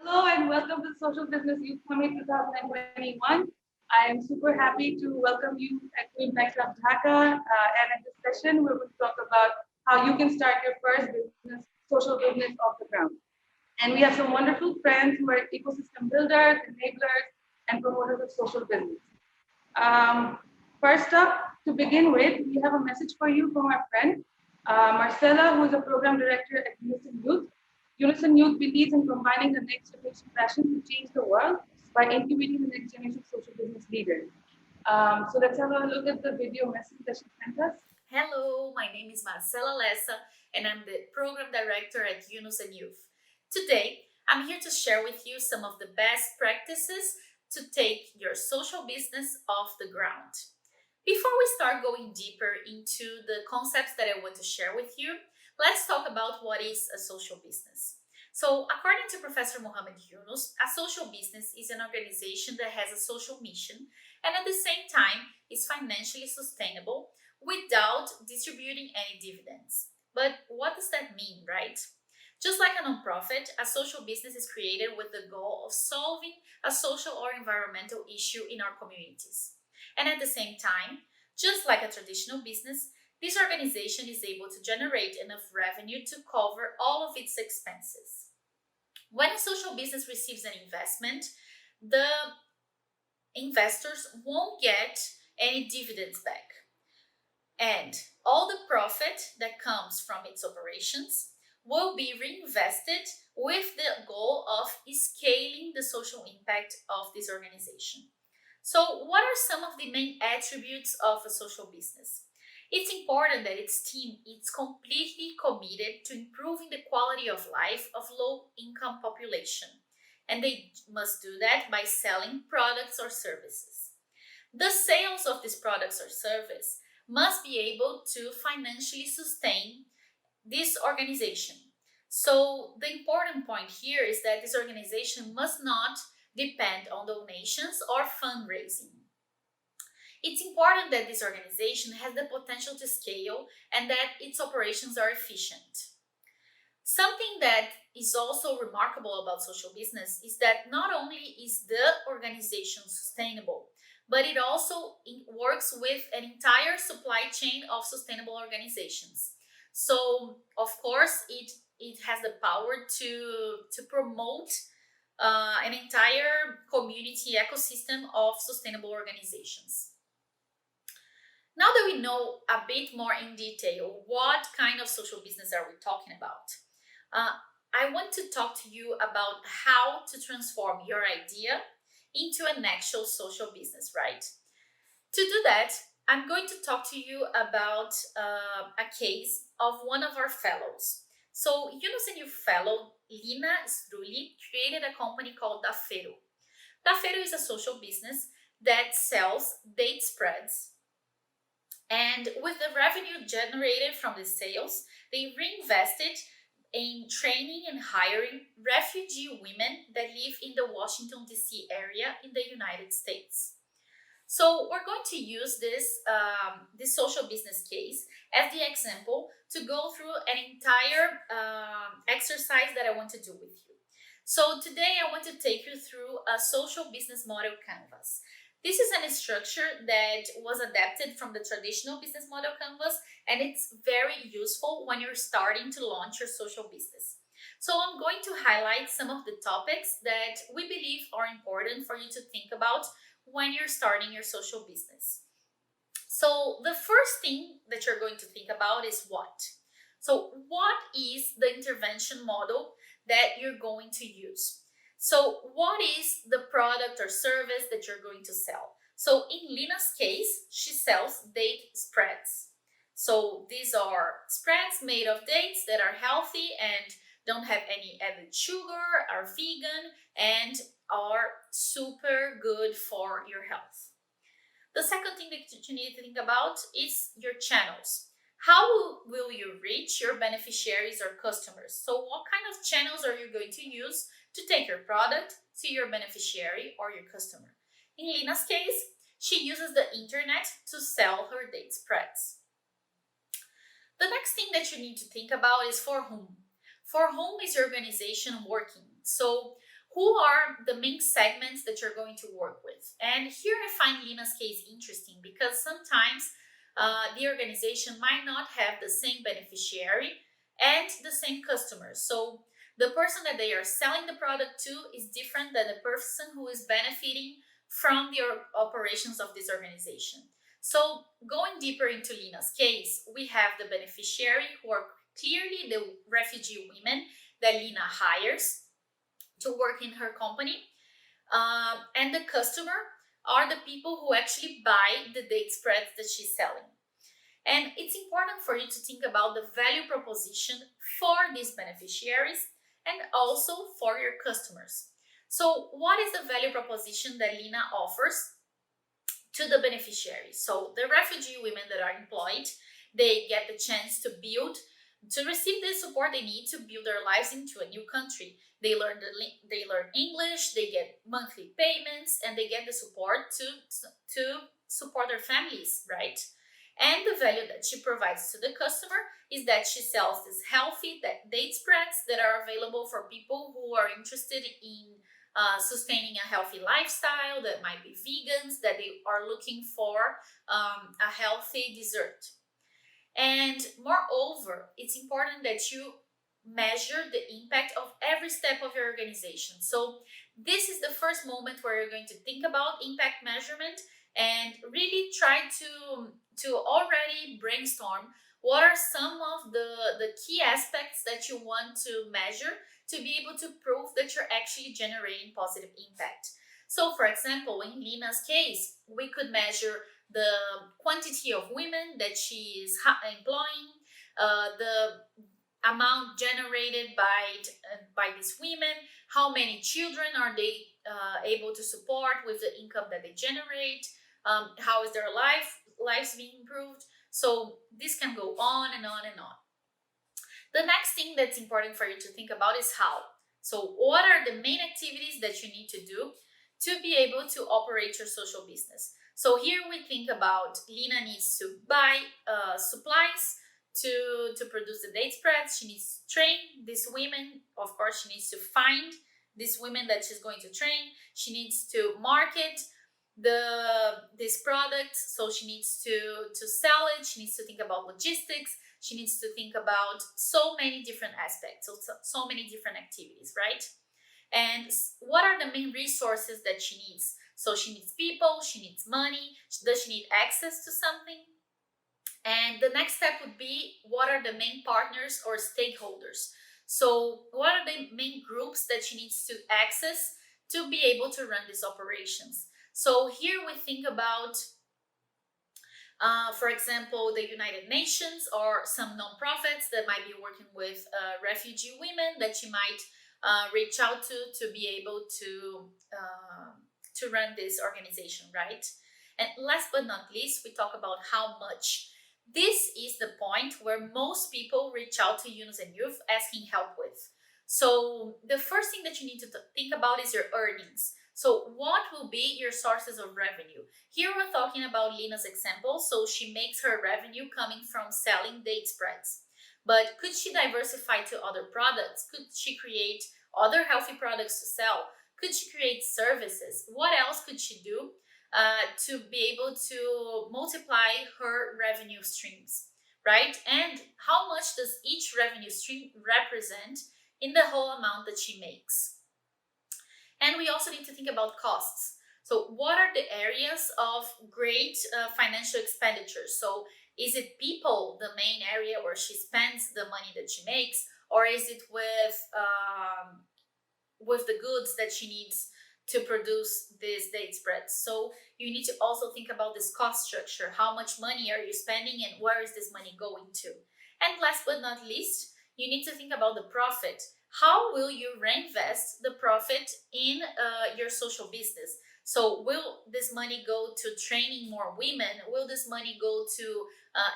Hello and welcome to the Social Business Youth Summit 2021. I am super happy to welcome you at Impact of Dhaka. And in this session, we're going to talk about how you can start your first business, social business off the ground. And we have some wonderful friends who are ecosystem builders, enablers, and promoters of social business. Um, First up, to begin with, we have a message for you from our friend Marcella, who is a program director at Unison Youth. Unison Youth believes in combining the next generation passion to change the world by incubating the next generation of social business leaders. So let's have a look at the video message that she sent us. Hello, my name is Marcela Lessa and I'm the Program Director at Unison Youth. Today, I'm here to share with you some of the best practices to take your social business off the ground. Before we start going deeper into the concepts that I want to share with you, let's talk about what is a social business. So, according to Professor Mohammed Yunus, a social business is an organization that has a social mission and at the same time is financially sustainable without distributing any dividends. But what does that mean, right? Just like a nonprofit, a social business is created with the goal of solving a social or environmental issue in our communities. And at the same time, just like a traditional business, this organization is able to generate enough revenue to cover all of its expenses. When a social business receives an investment, the investors won't get any dividends back. And all the profit that comes from its operations will be reinvested with the goal of scaling the social impact of this organization. So, what are some of the main attributes of a social business? It's important that its team is completely committed to improving the quality of life of low income population. And they must do that by selling products or services. The sales of these products or service must be able to financially sustain this organization. So the important point here is that this organization must not depend on donations or fundraising. It's important that this organization has the potential to scale and that its operations are efficient. Something that is also remarkable about social business is that not only is the organization sustainable, but it also works with an entire supply chain of sustainable organizations. So, of course, it has the power to promote an entire community ecosystem of sustainable organizations. Now that we know a bit more in detail what kind of social business are we talking about, uh, I want to talk to you about how to transform your idea into an actual social business, right? To do that, I'm going to talk to you about a case of one of our fellows. So, Yunus and your fellow, Lina Strulli, created a company called Dafero. Dafero is a social business that sells date spreads, and with the revenue generated from the sales, they reinvested in training and hiring refugee women that live in the Washington, D.C. area in the United States. So we're going to use this social business case as the example to go through an entire exercise that I want to do with you. So today I want to take you through a social business model canvas. This is a structure that was adapted from the traditional business model canvas, and it's very useful when you're starting to launch your social business. So I'm going to highlight some of the topics that we believe are important for you to think about when you're starting your social business. So the first thing that you're going to think about is what? So what is the intervention model that you're going to use? So what is the product or service that you're going to sell? So in Lina's case, she sells date spreads. So these are spreads made of dates that are healthy and don't have any added sugar, are vegan, and are super good for your health. The second thing that you need to think about is your channels. How will you reach your beneficiaries or customers? So, what kind of channels are you going to use to take your product to your beneficiary or your customer? In Lina's case, she uses the internet to sell her date spreads. The next thing that you need to think about is for whom. For whom is your organization working? So, who are the main segments that you're going to work with. And here I find Lina's case interesting because sometimes the organization might not have the same beneficiary and the same customers. So the person that they are selling the product to is different than the person who is benefiting from the operations of this organization. So going deeper into Lina's case, we have the beneficiary who are clearly the refugee women that Lina hires to work in her company. And the customer are the people who actually buy the date spreads that she's selling. And it's important for you to think about the value proposition for these beneficiaries and also for your customers. So, what is the value proposition that Lina offers to the beneficiaries? So, the refugee women that are employed, they get the chance to receive the support they need to build their lives into a new country. They learn English, they get monthly payments, and they get the support to support their families, right? And the value that she provides to the customer is that she sells these healthy date spreads that are available for people who are interested in sustaining a healthy lifestyle, that might be vegans, that they are looking for a healthy dessert. And moreover, it's important that you measure the impact of every step of your organization. So this is the first moment where you're going to think about impact measurement and really try to already brainstorm what are some of the key aspects that you want to measure to be able to prove that you're actually generating positive impact. So for example, in Lina's case, we could measure the quantity of women that she is employing, the amount generated by these women, how many children are they able to support with the income that they generate, how is their lives being improved. So this can go on and on and on. The next thing that's important for you to think about is how. So what are the main activities that you need to do to be able to operate your social business? So here we think about Lina needs to buy supplies to produce the date spreads. She needs to train these women. Of course, she needs to find these women that she's going to train. She needs to market this product, so she needs to sell it. She needs to think about logistics. She needs to think about so many different aspects, so many different activities, right? And what are the main resources that she needs? So she needs people, she needs money. Does she need access to something? And the next step would be, what are the main partners or stakeholders? So what are the main groups that she needs to access to be able to run these operations? So here we think about, for example, the United Nations or some nonprofits that might be working with refugee women that she might reach out to be able to run this organization, right? And last but not least, we talk about how much. This is the point where most people reach out to Yunus and Youth asking help with. So the first thing that you need to think about is your earnings. So what will be your sources of revenue? Here we're talking about Lina's example. So she makes her revenue coming from selling date spreads. But could she diversify to other products? Could she create other healthy products to sell? Could she create services? What else could she do to be able to multiply her revenue streams, right? And how much does each revenue stream represent in the whole amount that she makes? And we also need to think about costs. So what are the areas of great financial expenditures? So is it people, the main area where she spends the money that she makes, or is it with the goods that she needs to produce these date spreads? So you need to also think about this cost structure. How much money are you spending and where is this money going to? And last but not least, you need to think about the profit. How will you reinvest the profit in your social business? So will this money go to training more women? Will this money go to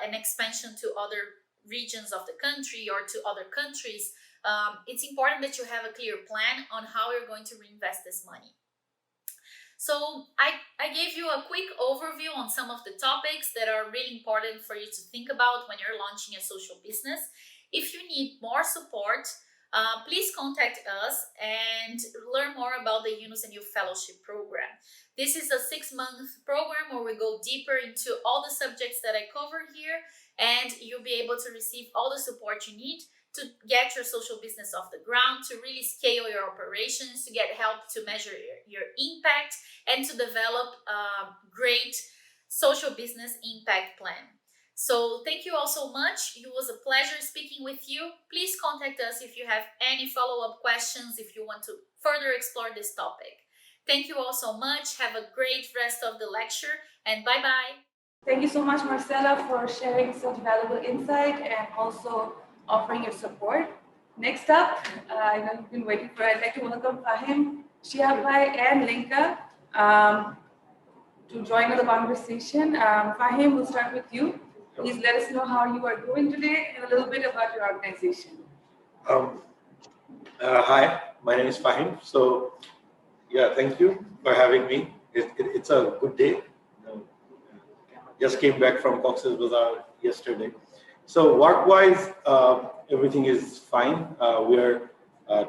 an expansion to other regions of the country or to other countries? It's important that you have a clear plan on how you're going to reinvest this money. So I gave you a quick overview on some of the topics that are really important for you to think about when you're launching a social business. If you need more support, please contact us and learn more about the Yunus and Youth Fellowship Program. This is a 6-month program where we go deeper into all the subjects that I cover here, and you'll be able to receive all the support you need to get your social business off the ground, to really scale your operations, to get help to measure your impact, and to develop a great social business impact plan. So thank you all so much. It was a pleasure speaking with you. Please contact us if you have any follow-up questions, if you want to further explore this topic. Thank you all so much. Have a great rest of the lecture, and bye-bye. Thank you so much, Marcella, for sharing such valuable insight and also offering your support. Next up, I know you've been waiting for it. I'd like to welcome Fahim, Shihabhai, and Linka to join the conversation. Fahim, we'll start with you. Please let us know how you are doing today and a little bit about your organization. Hi, my name is Fahim. So, yeah, thank you for having me. It's a good day. Just came back from Cox's Bazar yesterday. So, work-wise, everything is fine. We are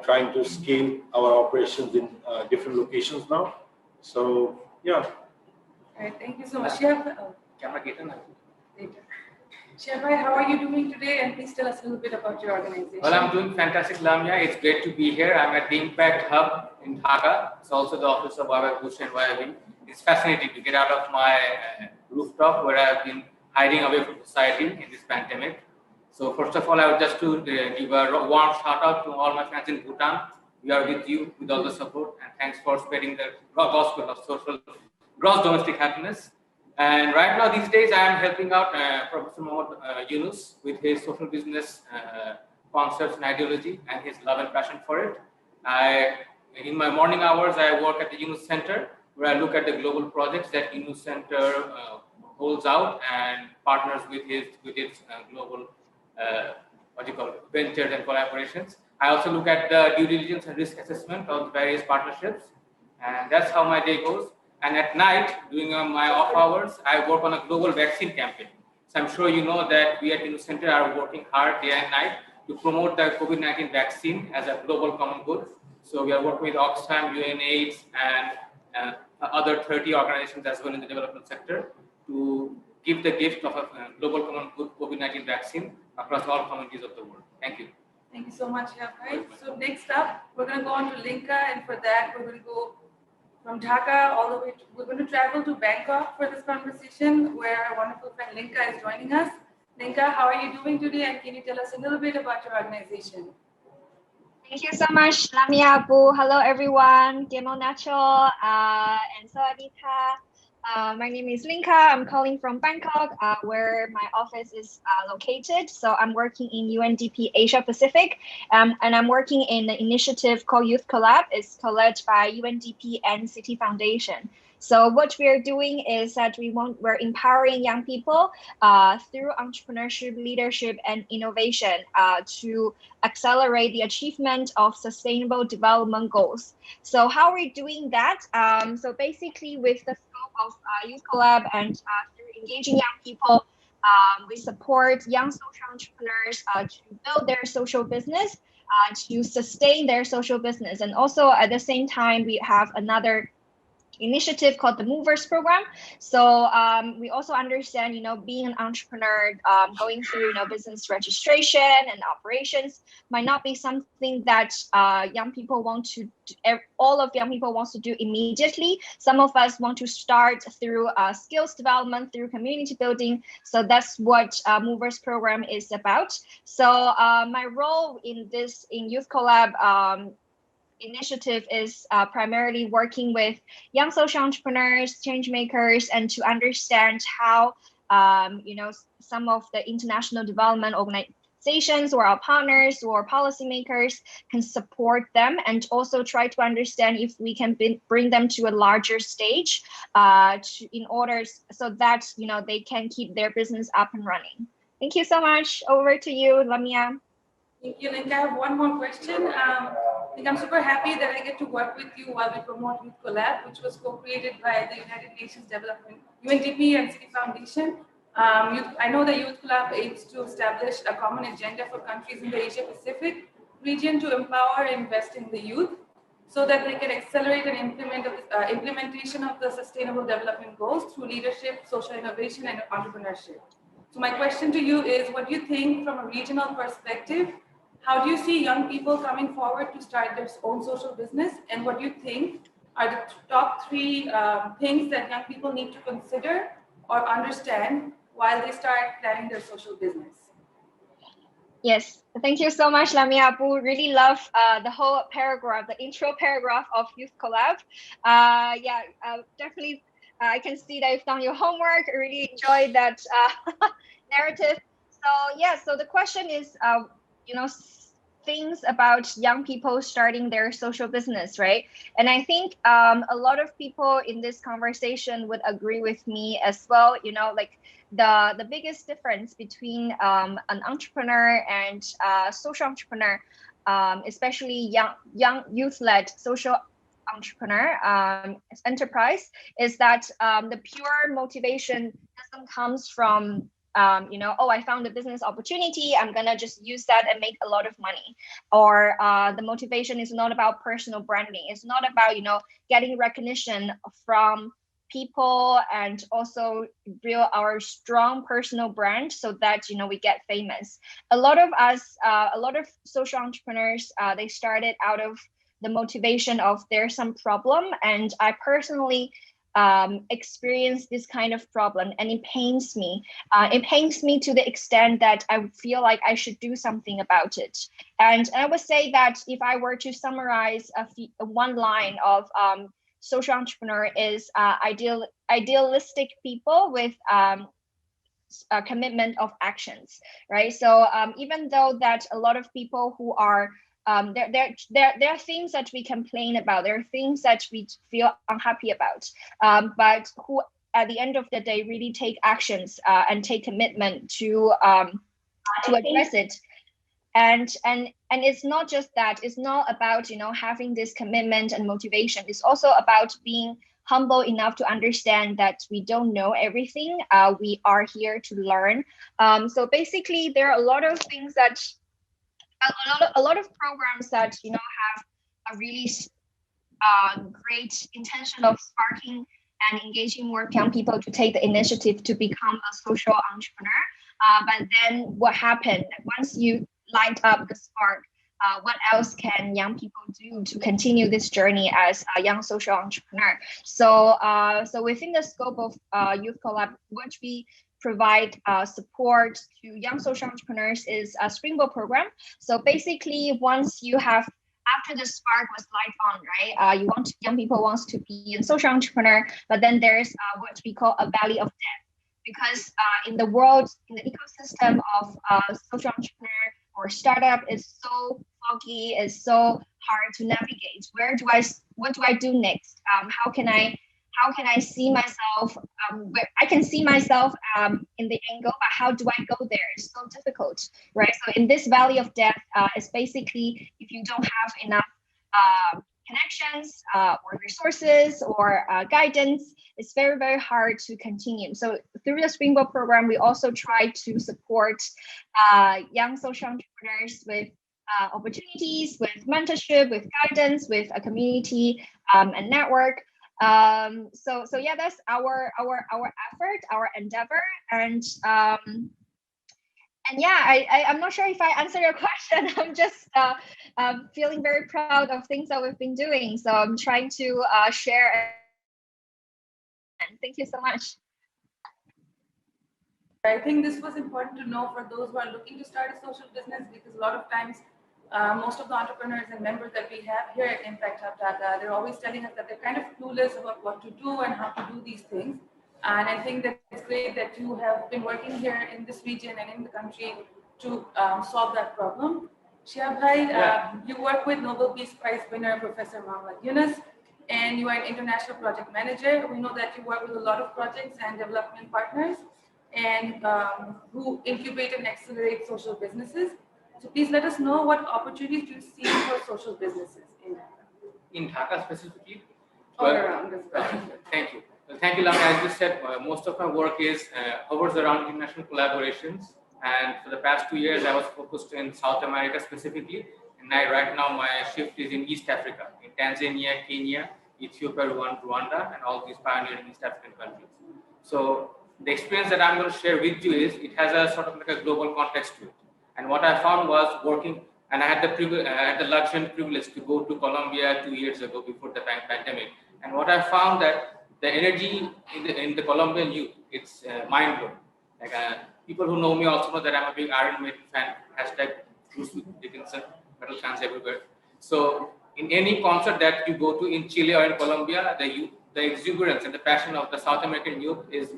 trying to scale our operations in different locations now. So, yeah. All right, thank you so much. Shihabhai, how are you doing today? And please tell us a little bit about your organization. Well, I'm doing fantastic, Lamia. It's great to be here. I'm at the Impact Hub in Dhaka. It's also the office of YY and YIB. It's fascinating to get out of my rooftop where I've been hiding away from society in this pandemic. So first of all, I would just to give a warm shout out to all my friends in Bhutan. We are with you with all the support, and thanks for spreading the gospel of social gross domestic happiness. And right now, these days, I am helping out Professor Mohammed Yunus with his social business concepts and ideology and his love and passion for it. In my morning hours, I work at the Yunus Center, where I look at the global projects that Yunus Center holds out and partners with its global ventures and collaborations. I also look at the due diligence and risk assessment of the various partnerships, and that's how my day goes. And at night, during my off hours, I work on a global vaccine campaign. So I'm sure you know that we at Yunus Center are working hard day and night to promote the COVID-19 vaccine as a global common good. So we are working with Oxfam, UNAIDS, and other 30 organizations as well in the development sector to give the gift of a global common good COVID-19 vaccine across all communities of the world. Thank you. Thank you so much, Shihabhai. So next up, we're going to go on to Linka, and for that, we're going to go from Dhaka all the way we're going to travel to Bangkok for this conversation, where our wonderful friend Linka is joining us. Linka, how are you doing today? And can you tell us a little bit about your organization? Thank you so much, Lamia Abu. Hello, everyone. Demo Nacho and Sawadika. My name is Linka. I'm calling from Bangkok, where my office is located. So I'm working in UNDP Asia Pacific, and I'm working in an initiative called Youth Collab. It's co-led by UNDP and City Foundation. So what we are doing is that we're empowering young people through entrepreneurship, leadership, and innovation to accelerate the achievement of sustainable development goals. So how are we doing that? So basically with the scope of Youth Collab and through engaging young people, we support young social entrepreneurs to build their social business, to sustain their social business. And also at the same time, we have another initiative called the Movers Program. So we also understand, being an entrepreneur, going through, business registration and operations might not be something that young people want to do, all of young people wants to do immediately. Some of us want to start through skills development, through community building. So that's what Movers Program is about. So my role in Youth Collab initiative is primarily working with young social entrepreneurs, change makers, and to understand how some of the international development organizations or our partners or policymakers can support them, and also try to understand if we can bring them to a larger stage in order so that they can keep their business up and running. Thank you so much. Over to you, Lamia. Thank you, Linka. I have one more question. I'm super happy that I get to work with you while we promote Youth Collab, which was co-created by the United Nations Development, UNDP and City Foundation. I know that Youth Collab aims to establish a common agenda for countries in the Asia Pacific region to empower and invest in the youth so that they can accelerate and implementation of the Sustainable Development Goals through leadership, social innovation, and entrepreneurship. So my question to you is, what do you think from a regional perspective? How do you see young people coming forward to start their own social business? And what do you think are the top three things that young people need to consider or understand while they start planning their social business? Yes, thank you so much, Lamia Abu. Really love the whole paragraph, the intro paragraph of Youth Collab. Definitely, I can see that you've done your homework. I really enjoyed that narrative. So the question is, things about young people starting their social business, right? And I think a lot of people in this conversation would agree with me as well. Like the biggest difference between an entrepreneur and social entrepreneur, especially young youth-led social entrepreneur enterprise, is that the pure motivation doesn't comes from I found a business opportunity, I'm gonna just use that and make a lot of money. Or the motivation is not about personal branding. It's not about getting recognition from people and also build our strong personal brand so that we get famous. A lot of social entrepreneurs, they started out of the motivation of there's some problem, and I personally experience this kind of problem, and it pains me. It pains me to the extent that I feel like I should do something about it. And I would say that if I were to summarize one line of social entrepreneur is idealistic people with a commitment of actions, right? So even though that a lot of people who are there are things that we complain about, there are things that we feel unhappy about, but who at the end of the day really take actions and take commitment to address it. And it's not just that. It's not about having this commitment and motivation. It's also about being humble enough to understand that we don't know everything. We are here to learn. So basically, there are a lot of things that a lot of programs that have a really great intention of sparking and engaging more young people to take the initiative to become a social entrepreneur. But then what happened once you light up the spark? What else can young people do to continue this journey as a young social entrepreneur? So within the scope of Youth Collab, what we provide support to young social entrepreneurs is a Springboard program. So basically, once you have, after the spark was light on, right? Young people wants to be a social entrepreneur, but then there's what we call a valley of death, because in the world, in the ecosystem of social entrepreneur or startup is so foggy, is so hard to navigate. What do I do next? How can I see myself? I can see myself in the angle, but how do I go there? It's so difficult, right? So in this valley of death, it's basically if you don't have enough connections or resources or guidance, it's very, very hard to continue. So through the Springboard program, we also try to support young social entrepreneurs with opportunities, with mentorship, with guidance, with a community and network. So yeah, that's our effort, our endeavor, and yeah, I'm not sure if I answered your question. I'm just feeling very proud of things that we've been doing. So I'm trying to share. And thank you so much. I think this was important to know for those who are looking to start a social business, because a lot of times most of the entrepreneurs and members that we have here at Impact Hub Dhaka, they're always telling us that they're kind of clueless about what to do and how to do these things. And I think that it's great that you have been working here in this region and in the country to solve that problem. Shihab Bhai, you work with Nobel Peace Prize winner Professor Muhammad Yunus, and you are an international project manager. We know that you work with a lot of projects and development partners and who incubate and accelerate social businesses. So please let us know what opportunities you see for social businesses in Dhaka. In Dhaka specifically? All around as well. Thank you. Well, thank you, Lami. As you said, most of my work hovers around international collaborations. And for the past 2 years, I was focused in South America specifically. And right now my shift is in East Africa, in Tanzania, Kenya, Ethiopia, Rwanda, and all these pioneering East African countries. So the experience that I'm going to share with you is it has a sort of like a global context to it. And what I found was working, and I had the luxury and privilege to go to Colombia 2 years ago before the pandemic. And what I found that the energy in the Colombian youth, it's mind blowing. Like people who know me also know that I'm a big Iron Maiden fan. Hashtag Bruce Dickinson, metal fans everywhere. So in any concert that you go to in Chile or in Colombia, the exuberance and the passion of the South American youth is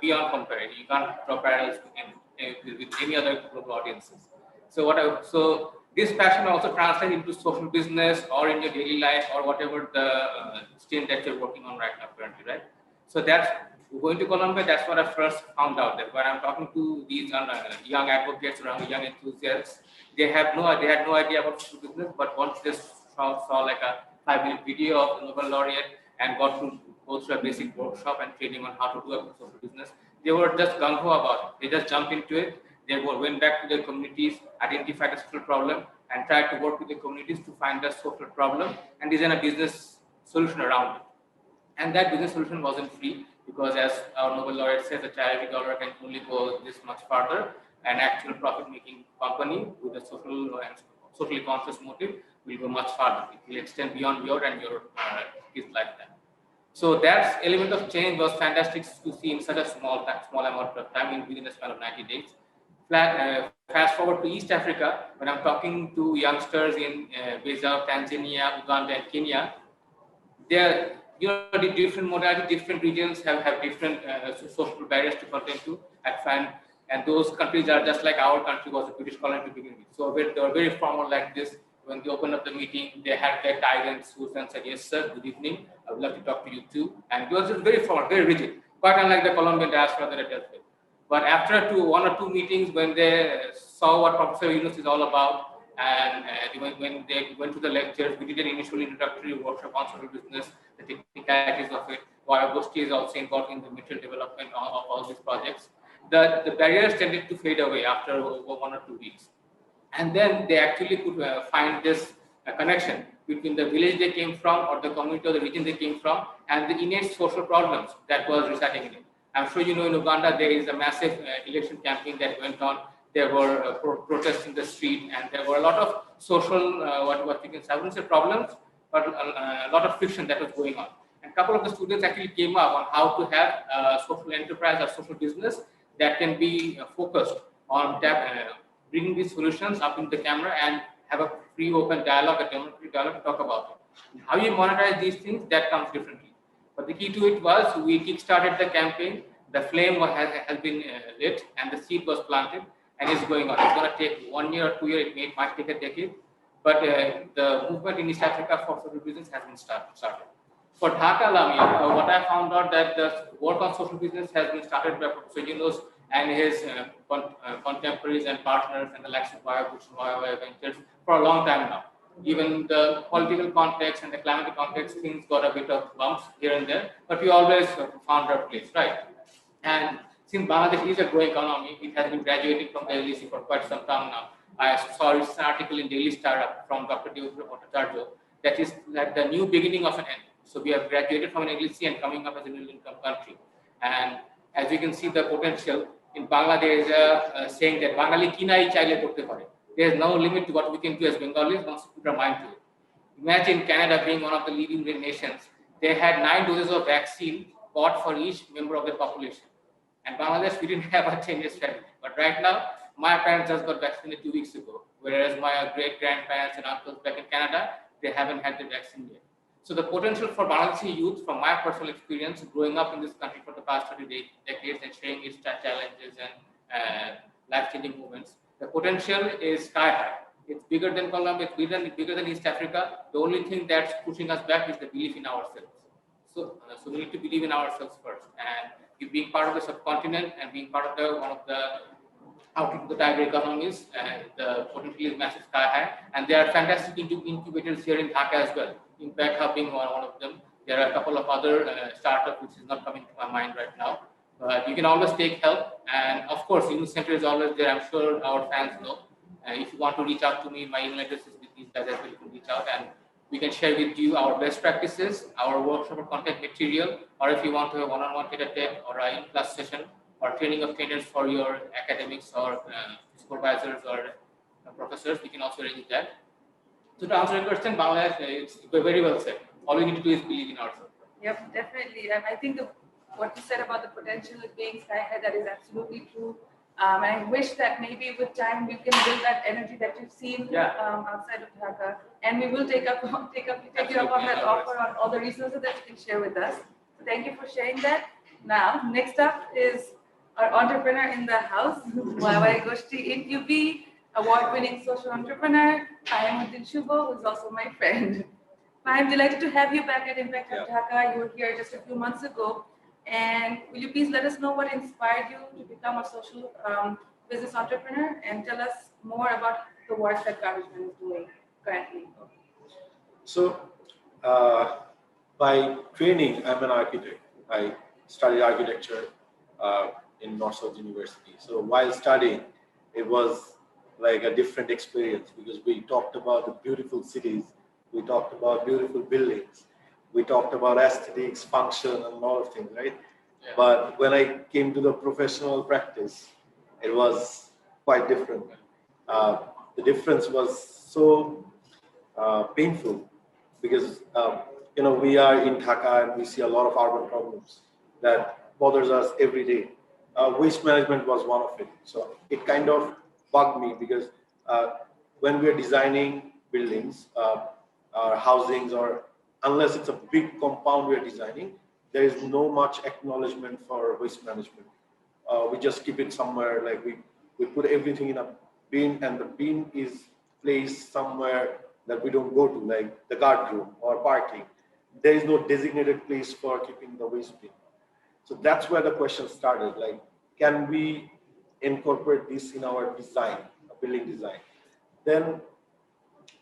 beyond compare. You can't draw parallels with any other global audiences. So this passion also translates into social business or in your daily life or whatever the stream that you're working on right now currently, right? So that's going to Colombia. That's what I first found out, that when I'm talking to these young advocates around, young enthusiasts, they had no idea about social business. But once they saw like a 5-minute video of the Nobel laureate and got to go through a basic workshop and training on how to do a social business, they were just gung ho about it. They just jumped into it. They went back to their communities, identified a social problem, and tried to work with the communities to find the social problem and design a business solution around it. And that business solution wasn't free, because as our Nobel laureate says, a charity dollar can only go this much farther. An actual profit-making company with a social and socially conscious motive will go much farther. It will extend beyond your and your kids' lifetime. So that element of change was fantastic to see in such a small amount of time, within a span of 90 days. Fast forward to East Africa, when I'm talking to youngsters in Beijing, Tanzania, Uganda, and Kenya, they're the different modality, different regions have different social barriers to contend to. I find, and those countries are just like our country was a British colony to begin with. So they were very formal like this. When they opened up the meeting, they had their guidance who said, "Yes, sir, good evening. I would love to talk to you too." And it was just very formal, very rigid, quite unlike the Colombian diaspora that I dealt with. But after one or two meetings, when they saw what Professor Yunus is all about, and when they went to the lectures, we did an initial introductory workshop on social business, the technicalities of it. While Gosti is also involved in the material development of all these projects. The barriers tended to fade away after 1 or 2 weeks. And then they actually could find this connection between the village they came from, or the community or the region they came from, and the innate social problems that was residing in it. I'm sure you know in Uganda there is a massive election campaign that went on. There were protests in the street, and there were a lot of social, what we can say, I wouldn't say problems, but a lot of friction that was going on. And a couple of the students actually came up on how to have a social enterprise or social business that can be focused on bringing these solutions up in the camera and have a free open dialogue, a democratic dialogue to talk about it. How you monetize these things, that comes differently. But the key to it was we kick-started the campaign, the flame has been lit, and the seed was planted, and it's going on. It's going to take 1 year or 2 years, it might take a decade, but the movement in East Africa for social business has been started. For Dhaka, Lamia, what I found out that the work on social business has been started by Professor Yunus and his contemporaries and partners and the likes of SBYS Ventures for a long time now. Even the political context and the climatic context, things got a bit of bumps here and there, but we always found our place, right? And since Bangladesh is a growing economy, it has been graduating from the LDC for quite some time now. I saw an article in Daily Startup from Dr. Deodhra Bhattacharya that is like the new beginning of an end. So we have graduated from an LDC and coming up as a middle income country. And as you can see the potential, in Bangladesh there is a saying that Bangali kinai chaile korte pare. There is no limit to what we can do as Bengalis once we put our mind to it. Imagine Canada being one of the leading nations. They had 9 doses of vaccine bought for each member of the population. And Bangladesh, we didn't have a 10-year strategy. But right now, my parents just got vaccinated 2 weeks ago, whereas my great-grandparents and uncles back in Canada, they haven't had the vaccine yet. So the potential for Bangladeshi youth, from my personal experience, growing up in this country for the past 30 decades and sharing its challenges and life-changing movements, the potential is sky high. It's bigger than Colombia, it's bigger than East Africa. The only thing that's pushing us back is the belief in ourselves. So we need to believe in ourselves first. And being part of the subcontinent and being part of one of the out of the tiger economies, the potential is massive, sky high. And there are fantastic incubators here in Dhaka as well. Impact Hub being one of them. There are a couple of other startups which is not coming to my mind right now. But you can always take help. And of course, Yunus Center is always there. I'm sure our fans know. If you want to reach out to me, my email address is with guys as well, you can reach out and we can share with you our best practices, our workshop or content material, or if you want to have one-on-one tete-a-tete or an in-class session or training of trainers for your academics or supervisors or professors, we can also arrange that. So to answer your question, Bangladesh, it's very well said. All we need to do is believe in ourselves. Yep, definitely. I think what you said about the potential of being sky high, that is absolutely true. And I wish that maybe with time we can build that energy that you've seen outside of Dhaka. And we will take you up on that offer on all the resources that you can share with us. So thank you for sharing that. Now, next up is our entrepreneur in the house, YY Goshti in QB, award-winning social entrepreneur, Ayamuddin Shubho, who is also my friend. I'm delighted to have you back at Impact Hub Dhaka. You were here just a few months ago. And will you please let us know what inspired you to become a social business entrepreneur and tell us more about the work that Garbage Man is doing currently? So, by training, I'm an architect. I studied architecture in North-South University. So while studying, it was like a different experience because we talked about the beautiful cities, we talked about beautiful buildings, we talked about aesthetics, function, and a lot of things, right? Yeah. But when I came to the professional practice, it was quite different. The difference was so painful because we are in Dhaka and we see a lot of urban problems that bothers us every day. Waste management was one of it. So it kind of bugged me because when we're designing buildings or housings, or unless it's a big compound we're designing, there is no much acknowledgement for waste management. We just keep it somewhere, like we put everything in a bin, and the bin is placed somewhere that we don't go to, like the guard room or parking. There is no designated place for keeping the waste bin. So that's where the question started, like, can we incorporate this in our design, building design? Then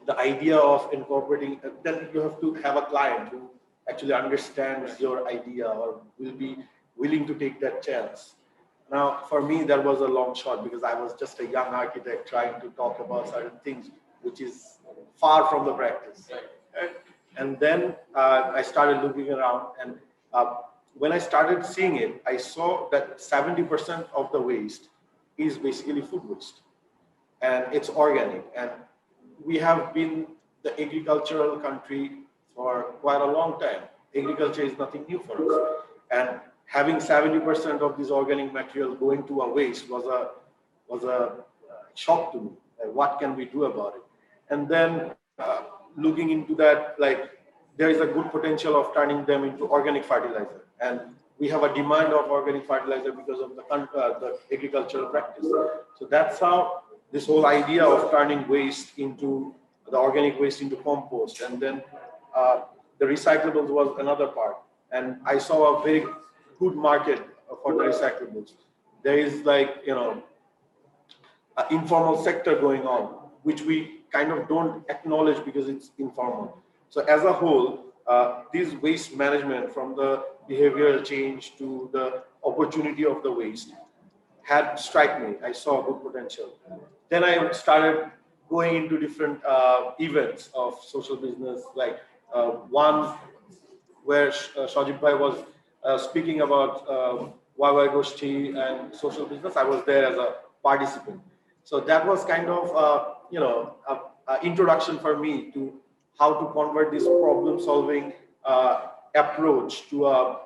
the idea of incorporating, then you have to have a client who actually understands your idea or will be willing to take that chance. Now, for me, that was a long shot because I was just a young architect trying to talk about certain things, which is far from the practice. Right? And then I started looking around, and when I started seeing it, I saw that 70% of the waste is basically food waste, and it's organic. And we have been the agricultural country for quite a long time. Agriculture is nothing new for us. And having 70% of this organic material going to a waste was a shock to me. Like, what can we do about it? And then looking into that, like, there is a good potential of turning them into organic fertilizer. And we have a demand of organic fertilizer because of the agricultural practice. So that's how this whole idea of turning waste into the organic waste into compost, and then the recyclables was another part. And I saw a very good market for the recyclables. There is, like, an informal sector going on, which we kind of don't acknowledge because it's informal. So as a whole, this waste management, from the behavioral change to the opportunity of the waste, had struck me. I saw good potential. Then I started going into different events of social business, like one where Shajib Bhai was speaking about YY Goshti and social business. I was there as a participant. So that was kind of, an introduction for me to how to convert this problem-solving approach to a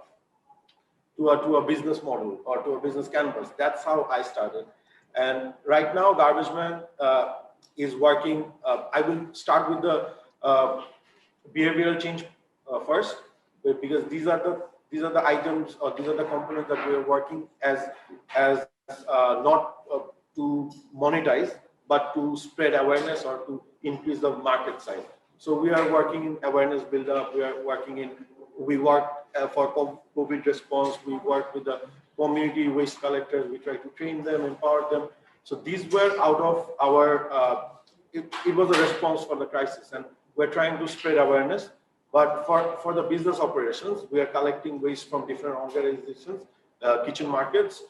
business model or to a business canvas. That's how I started. And right now, Garbage Man is working. I will start with the behavioral change first, because these are the items, or these are the components that we are working as not to monetize, but to spread awareness or to increase the market size. So we are working in awareness build-up. We work for COVID response. We work with the community waste collectors. We try to train them, empower them. So these were out of our, it was a response for the crisis, and we're trying to spread awareness. But for the business operations, we are collecting waste from different organizations, kitchen markets,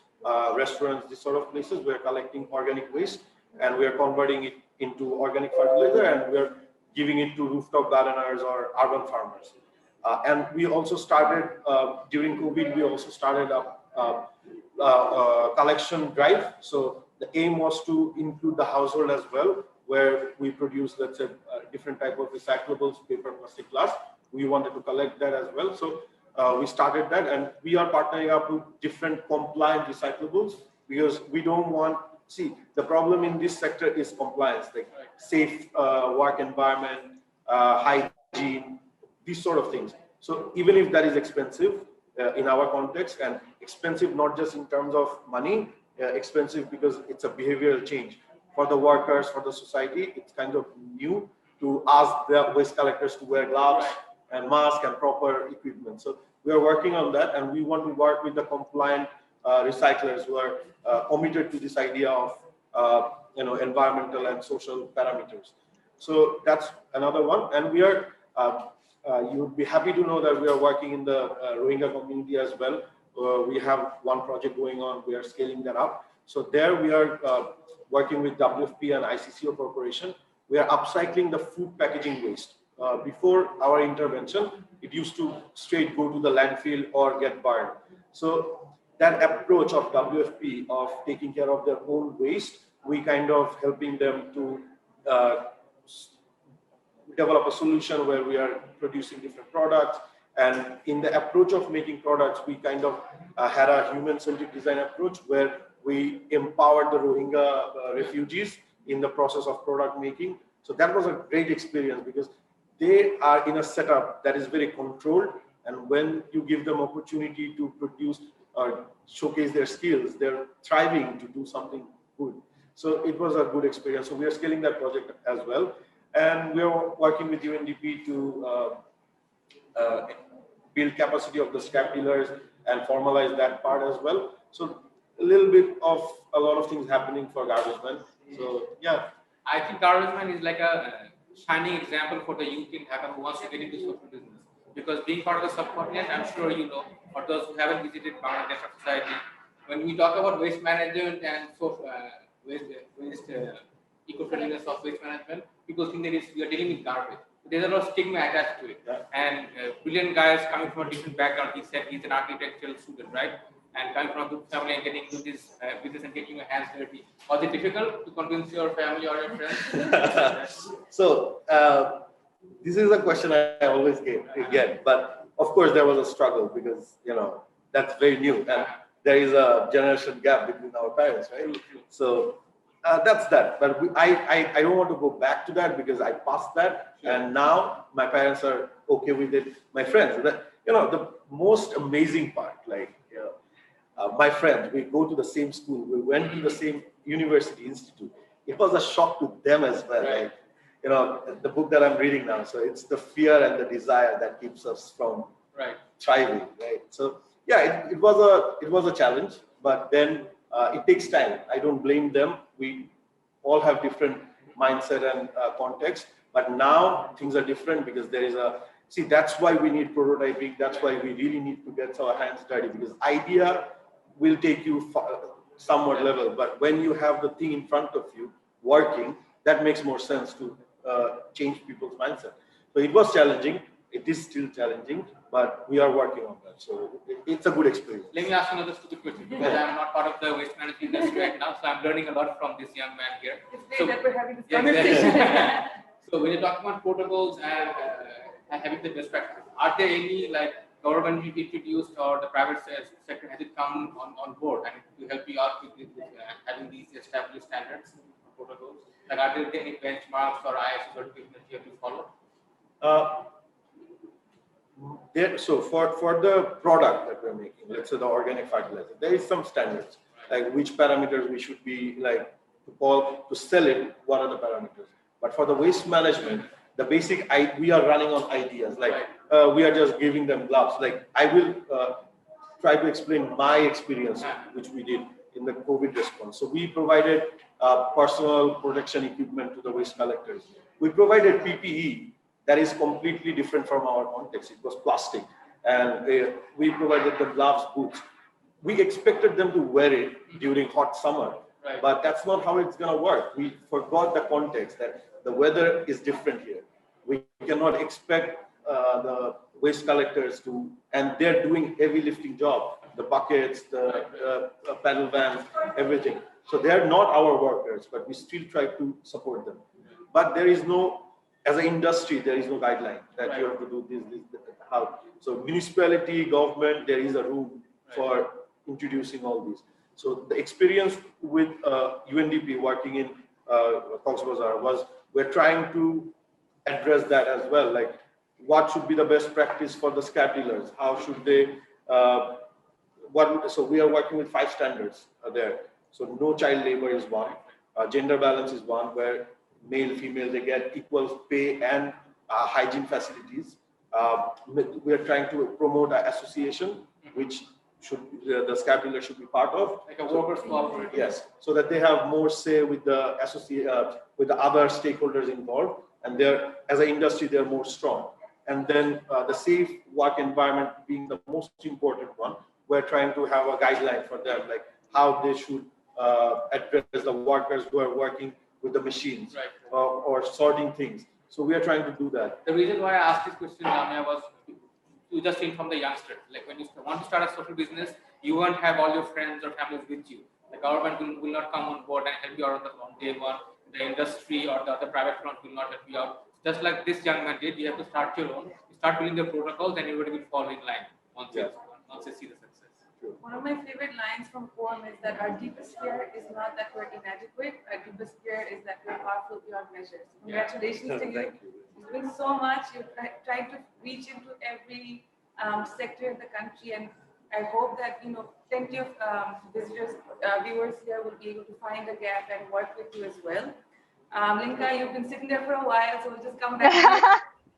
restaurants, this sort of places. We are collecting organic waste, and we are converting it into organic fertilizer, and we are giving it to rooftop gardeners or urban farmers. And we also started, during COVID, we also started a collection drive. So the aim was to include the household as well, where we produce, let's say, different type of recyclables, paper, plastic, glass. We wanted to collect that as well. So we started that, and we are partnering up with different compliant recyclables, because we don't want, see, the problem in this sector is compliance, like safe work environment, hygiene, these sort of things. So even if that is expensive in our context, and expensive not just in terms of money, expensive because it's a behavioral change for the workers, for the society. It's kind of new to ask the waste collectors to wear gloves and mask and proper equipment. So we are working on that, and we want to work with the compliant recyclers who are committed to this idea of environmental and social parameters. So that's another one, and we are. You would be happy to know that we are working in the Rohingya community as well. We have one project going on. We are scaling that up. So there we are working with WFP and ICCO Corporation. We are upcycling the food packaging waste. Before our intervention, it used to straight go to the landfill or get burned. So that approach of WFP of taking care of their own waste, we kind of helping them to develop a solution where we are producing different products. And in the approach of making products, we kind of had a human-centric design approach where we empowered the Rohingya refugees in the process of product making. So that was a great experience, because they are in a setup that is very controlled. And when you give them opportunity to produce or showcase their skills, they're thriving to do something good. So it was a good experience. So we are scaling that project as well. And we are working with UNDP to build capacity of the scrap dealers and formalize that part as well. So a little bit of a lot of things happening for garbage man. So yeah, I think garbage man is like a shining example for the youth in Dhaka who wants to get into social business. Because being part of the subcontinent, I'm sure you know, for those who haven't visited Bangladesh society, when we talk about waste management and waste eco-friendliness of waste management, people think that we are dealing with garbage. There's a lot of stigma attached to it. Yeah. And brilliant guys coming from a different background. He said he's an architectural student, right? And coming from a good family and getting into this business and getting your hands dirty. Was it difficult to convince your family or your friends? So this is a question I always get, but of course there was a struggle, because that's very new, and there is a generation gap between our parents, right? So that's that. But I don't want to go back to that, because I passed that, and now my parents are okay with it. My friends, the most amazing part, my friends, we go to the same school, we went to the same university institute. It was a shock to them as well. Right. The book that I'm reading now. So it's the fear and the desire that keeps us from thriving, right? So yeah, it was a challenge, but then it takes time. I don't blame them. We all have different mindset and context, but now things are different, because there is that's why we need prototyping. That's why we really need to get our hands dirty, because idea will take you somewhat level, but when you have the thing in front of you working, that makes more sense to change people's mindset. So it was challenging. It is still challenging, but we are working on that. So it's a good experience. Let me ask another stupid question, because I'm not part of the waste management industry right now, so I'm learning a lot from this young man here. It's great that we're having this conversation. So when you're talking about protocols and having the best practice, are there any government introduced or the private sector, has it come on board and to help you out with having these established standards or protocols? Are there any benchmarks or ISO certifications that you have to follow? So for the product that we're making, let's say the organic fertilizer, there is some standards, like which parameters we should be to sell it, what are the parameters. But for the waste management, the basic, we are running on ideas, we are just giving them gloves. I will try to explain my experience, which we did in the COVID response. So we provided personal protection equipment to the waste collectors. We provided PPE that is completely different from our context. It was plastic, and we provided the gloves, boots. We expected them to wear it during hot summer, but that's not how it's going to work. We forgot the context that the weather is different here. We cannot expect the waste collectors to, and they're doing heavy lifting job, the buckets, the paddle vans, everything. So they're not our workers, but we still try to support them. But there is no, as an industry, there is no guideline that you have to do this, how. So municipality, government, there is a room for introducing all these. So the experience with UNDP working in Cox's Bazar was, we're trying to address that as well. Like, what should be the best practice for the scrap dealers? How should they, so we are working with 5 standards there. So no child labor is one, gender balance is one, where male, female, they get equal pay and hygiene facilities. We are trying to promote an association, which should the scrap dealer should be part of, like a workers' cooperative. Yes, so that they have more say with the with the other stakeholders involved, and they're, as an industry, they're more strong. And then the safe work environment being the most important one, we're trying to have a guideline for them, like how they should address the workers who are working with the machines, right, or sorting things. So we are trying to do that. The reason why I asked this question, Lamia, was to just inform the youngsters. Like, when you want to start a social business, you won't have all your friends or families with you. The government will not come on board and help you out on day one. The industry or the other private firms will not help you out. Just like this young man did, you have to start your own. You start building the protocols, and everybody will fall in line once they see the success. One of my favorite lines from poem is that our deepest fear is not that we're inadequate. Our deepest fear is that we're powerful beyond measures. Congratulations to you. You're doing so much. You're trying to reach into every sector in the country, and I hope that plenty of visitors, viewers here will be able to find a gap and work with you as well. Linka, you've been sitting there for a while, so we'll just come back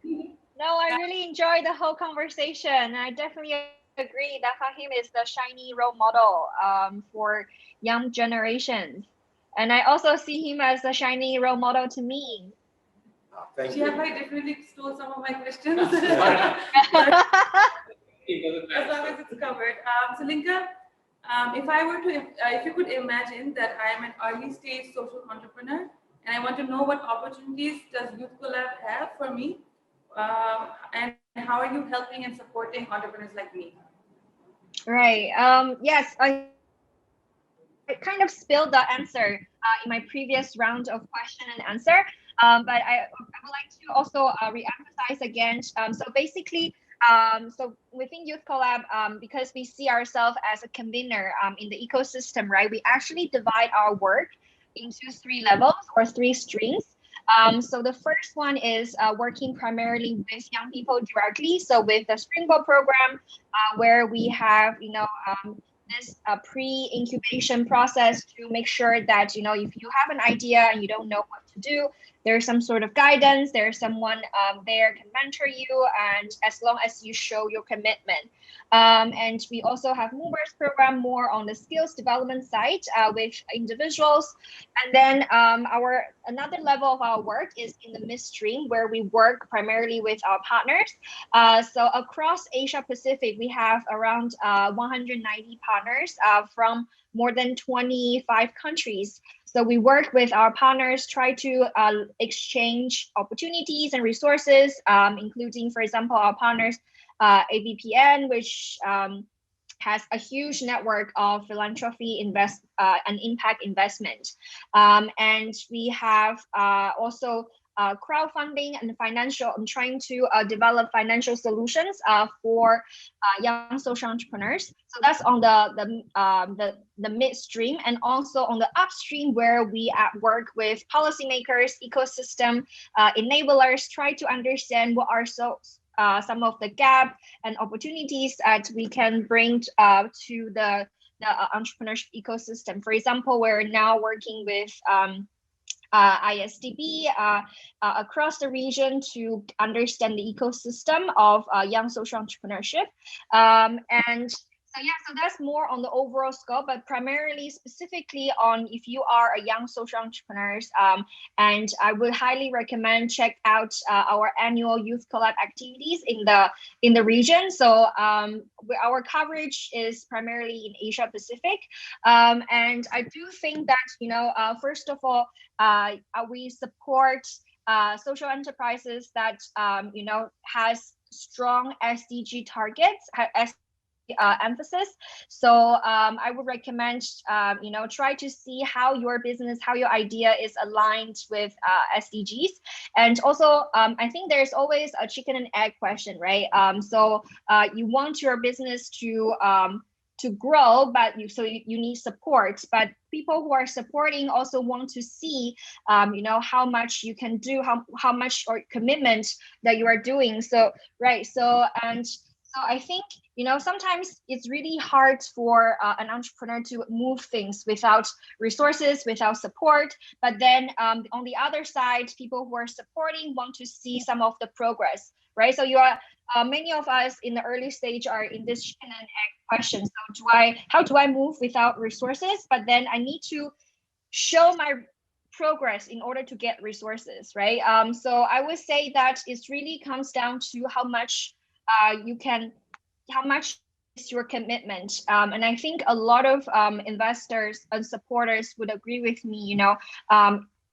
to you. No, I really enjoyed the whole conversation. I definitely agree that Fahim is the shiny role model for young generations. And I also see him as a shiny role model to me. Thank you. I definitely stole some of my questions. As long as it's covered. So Linka, if you could imagine that I am an early stage social entrepreneur and I want to know what opportunities does Youth Collab have for me, and how are you helping and supporting entrepreneurs like me? Right. Yes, I kind of spilled the answer in my previous round of question and answer, but I would like to also re-emphasize again. So basically, so within Youth Collab, because we see ourselves as a convener in the ecosystem, right? We actually divide our work into 3 levels or 3 streams. So the first one is working primarily with young people directly. So with the Springboard program, where we have, this pre-incubation process to make sure that, if you have an idea and you don't know what to do, there's some sort of guidance, there's someone there can mentor you, and as long as you show your commitment. And we also have Movers program more on the skills development side with individuals. And then another level of our work is in the midstream, where we work primarily with our partners. So across Asia Pacific, we have around 190 partners from more than 25 countries. So we work with our partners, try to exchange opportunities and resources, including, for example, our partners, AVPN, which has a huge network of philanthropy and impact investment. And we have also crowdfunding and financial. I'm trying to develop financial solutions for young social entrepreneurs. So that's on the midstream, and also on the upstream, where we work with policymakers, ecosystem enablers, try to understand what are some of the gap and opportunities that we can bring to the entrepreneurship ecosystem. For example, we're now working with ISDB across the region to understand the ecosystem of young social entrepreneurship. And so that's more on the overall scope, but primarily specifically on if you are a young social entrepreneurs, and I would highly recommend check out our annual Youth Collab activities in the region. So our coverage is primarily in Asia Pacific, and I do think that first of all we support social enterprises that has strong SDG targets, emphasis. So I would recommend try to see how your business, how your idea is aligned with SDGs. And also I think there's always a chicken and egg question, right? So you want your business to grow, but you need support. But people who are supporting also want to see, how much you can do, how much or commitment that you are doing. So right. So I think sometimes it's really hard for an entrepreneur to move things without resources, without support. But then on the other side, people who are supporting want to see some of the progress, right? So you are many of us in the early stage are in this chicken and egg question. So how do I move without resources? But then I need to show my progress in order to get resources, right? So I would say that it really comes down to how much how much is your commitment. And I think a lot of investors and supporters would agree with me,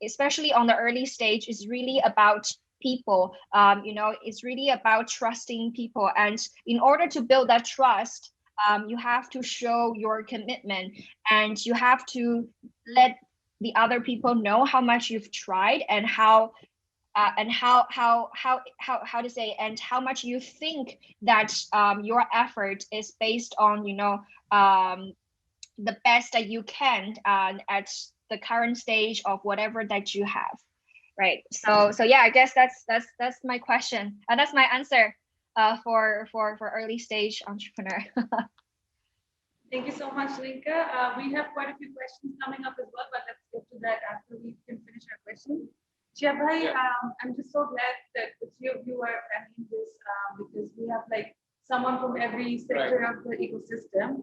especially on the early stage, is really about people. It's really about trusting people. And in order to build that trust, you have to show your commitment, and you have to let the other people know how much you've tried and how to say, and how much you think that your effort is based on the best that you can at the current stage of whatever that you have, right? So yeah, I guess that's my question, and that's my answer for early stage entrepreneur. Thank you so much, Linka. We have quite a few questions coming up as well, but let's get to that after we can finish our question. Chia Bhai, I'm just so glad that the three of you are planning this because we have like someone from every sector of the ecosystem.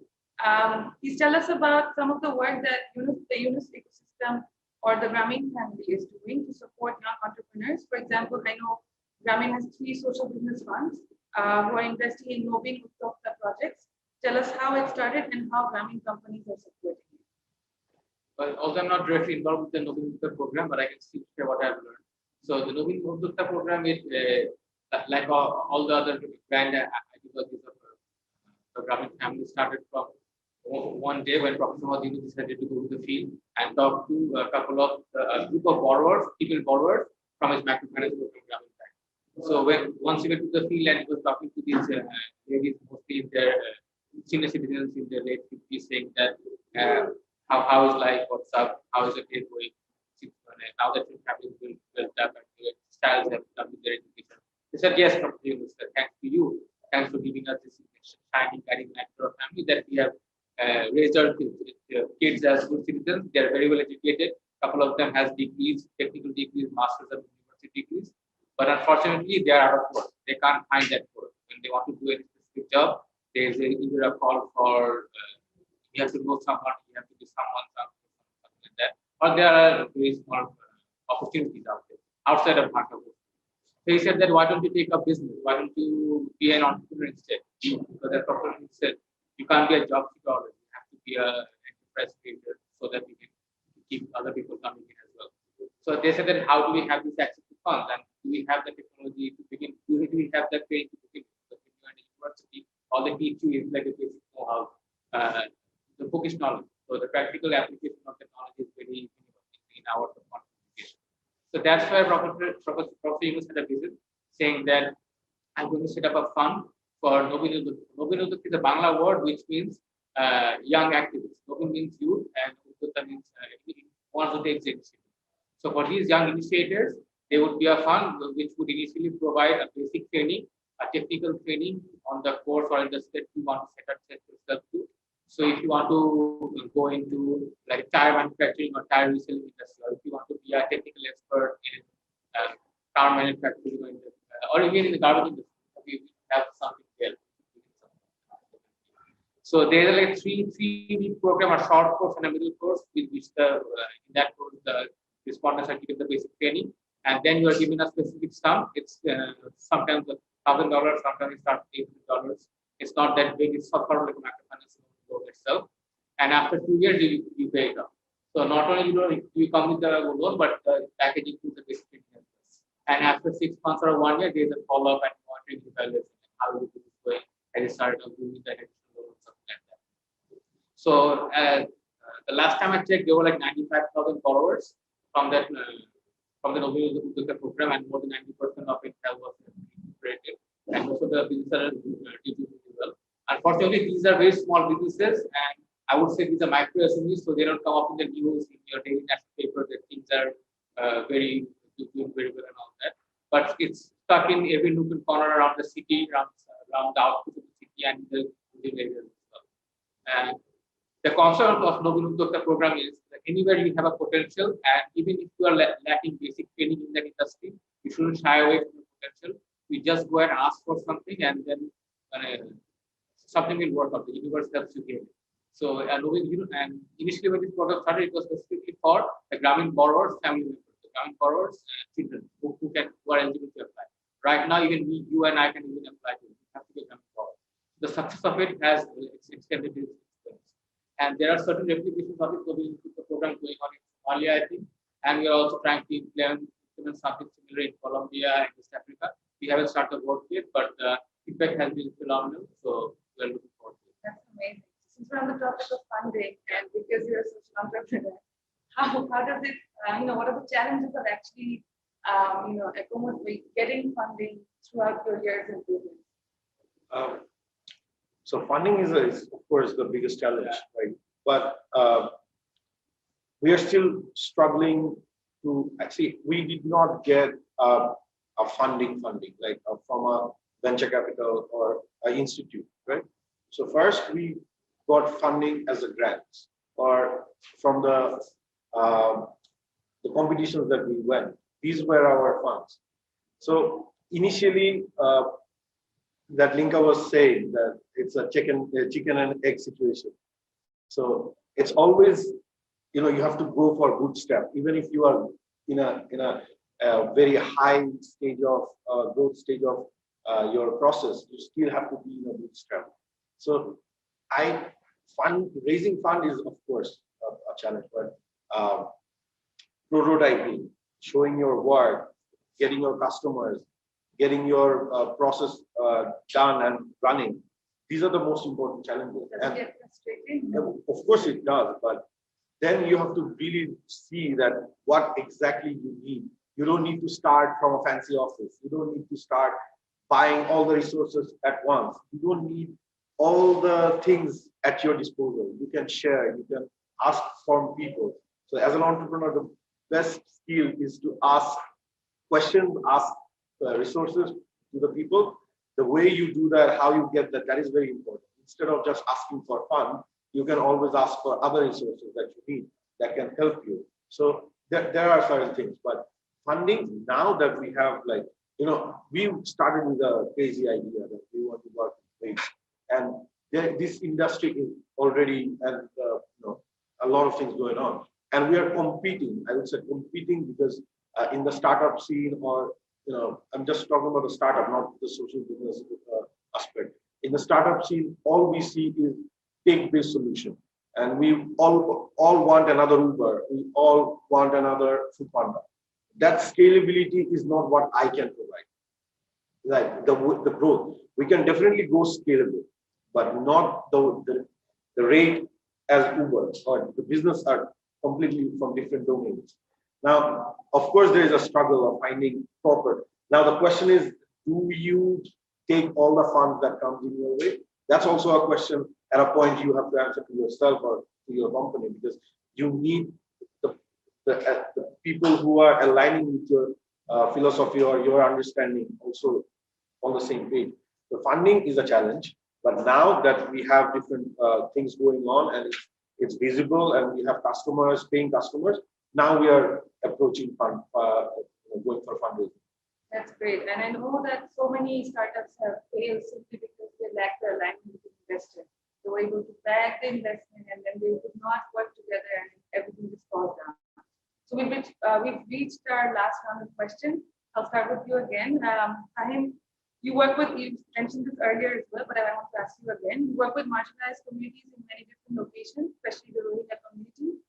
Please tell us about some of the work that the Yunus ecosystem or the Grameen family is doing to support young entrepreneurs. For example, I know Grameen has 3 social business funds who are investing in Nobin Uttokta projects. Tell us how it started and how Grameen companies are supporting it. Well, although I'm not directly involved with the Nobin Uttokta program, but I can still share what I've learned. So the Nobin Uttokta program is like all the other grand ideologies of the Grameen family started from one day when Professor Madini decided to go to the field and talk to a couple of group of borrowers, female borrowers from his microfinance program Grameen Bank. So once he went to the field and he was talking to these ladies, mostly in their senior citizens in their late 50s, saying that how is life, what's up, how is the day going, now that your family is built up and your styles have done with their education. They said, yes, Dr. Yunus, thanks to you, thanks for giving us this shining, guiding light to our family that we have raised our kids as good citizens. They are very well educated. A couple of them has degrees, technical degrees, masters and university degrees. But unfortunately, they are out of work. They can't find that work. When they want to do a specific job, there is either a call for you have to know someone, you have to be someone, something like that, or there are very small opportunities out there outside of Dhaka. So he said that why don't you take up business? Why don't you be an entrepreneur instead? Because that properly said you can't be a job seeker always. You have to be an enterprise creator so that we can keep other people coming in as well. So they said that how do we have this access to funds, and do we have the technology to begin? Do we have the training to begin? Because when you're in a university, all they teach you is like a basic know-how, the bookish knowledge. So the practical application of technology is very minimal in hours of quantification. So that's why Professor Yunus had a vision saying that I'm going to set up a fund for Nobin Uttokta. Nobin Uttokta is a Bangla word which means young activists. Nobin means youth and Uttokta means one of the initiatives. So for these young initiators, there would be a fund which would initially provide a basic training, a technical training on the course or industry that you want to set yourself to. So if you want to go into like tire manufacturing or tire reselling industry, or if you want to be a technical expert in car manufacturing or even in the garbage industry, we have something there. So there are like three-week program, a short course and a middle course, with which in that course the respondents are given the basic training, and then you are given a specific sum. It's sometimes $1,000, sometimes it starts $800. It's not that big. It's sort of like a microfinance loan itself. And after 2 years, you pay it off. So not only you come with the loan, but the package includes the basic training as well. And after 6 months or 1 year, there's a follow-up and monitoring evaluation, how is it going, and it started doing that additional loan, something like that. So the last time I checked, there were like 95,000 borrowers from that from the Nobel program, and more than 90% of it was created, and most of the businesses are doing well. Unfortunately, these are very small businesses, and I would say these are micro SMEs, so they don't come up in the news in your daily national paper that things are doing very well and all that. But it's stuck in every nook and corner around the city, around the outskirts of the city and the areas as well. And the concept of Nobel program is that anywhere you have a potential, and even if you are lacking basic training in that industry, you shouldn't shy away from the potential. You just go and ask for something, and then something will work out. The universe helps you get it. So, and initially when this program started, it was specifically for the Grameen borrowers, family members, the Grameen borrowers, children who are eligible to apply. Right now, even you and I can even apply to it. You have to be a Grameen borrower. The success of it has extended its influence. And there are certain replications of it. The program going on in Somalia, I think, and we are also trying to implement something similar in Colombia and West Africa. We haven't started work yet, but the feedback has been phenomenal. So we are looking forward to it. That's amazing. Since we're on the topic of funding, and because you're such an entrepreneur, how does it, what are the challenges of actually, getting funding throughout your years in business? So funding is of course the biggest challenge, right? But we are still struggling to we did not get a funding like from a venture capital or an institute, right? So first we got funding as a grant or from the competitions that we went. These were our funds. So initially, that Linka was saying that it's a chicken and egg situation. So it's always, you have to go for bootstrap, even if you are in a very high stage of growth stage of your process, you still have to be in a bootstrap. So raising fund is of course a challenge, but prototyping, showing your work, getting your customers, getting your process done and running. These are the most important challenges. Does it get frustrating? Of course it does, but then you have to really see that what exactly you need. You don't need to start from a fancy office. You don't need to start buying all the resources at once. You don't need all the things at your disposal. You can share, you can ask from people. So as an entrepreneur, the best skill is to ask questions, ask resources to the people. The way you do that, how you get that is very important. Instead of just asking for fund, you can always ask for other resources that you need that can help you. So there are certain things, but funding, now that we have we started with a crazy idea that we want to work with rates. And this industry is already, and a lot of things going on. And we are competing, I would say competing because in the startup scene or, I'm just talking about the startup, not the social business aspect. In the startup scene, all we see is take-based solution. And we all want another Uber. We all want another Foodpanda. That scalability is not what I can provide. Like the growth, we can definitely go scalable, but not the rate as Uber or the business are completely from different domains. Now, of course, there is a struggle of finding proper. Now, the question is, do you take all the funds that comes in your way? That's also a question at a point you have to answer to yourself or to your company, because you need the people who are aligning with your philosophy or your understanding also on the same page. The funding is a challenge, but now that we have different things going on and it's visible and we have customers, paying customers, now we are approaching fund, going for fundraising. That's great. And I know that so many startups have failed simply because they lack the alignment with the investor. They were able to back the investment and then they could not work together and everything just falls down. So we've reached our last round of questions. I'll start with you again. Fahim, you mentioned this earlier as well, but I want to ask you again. You work with marginalized communities in many different locations, especially the Rohingya community,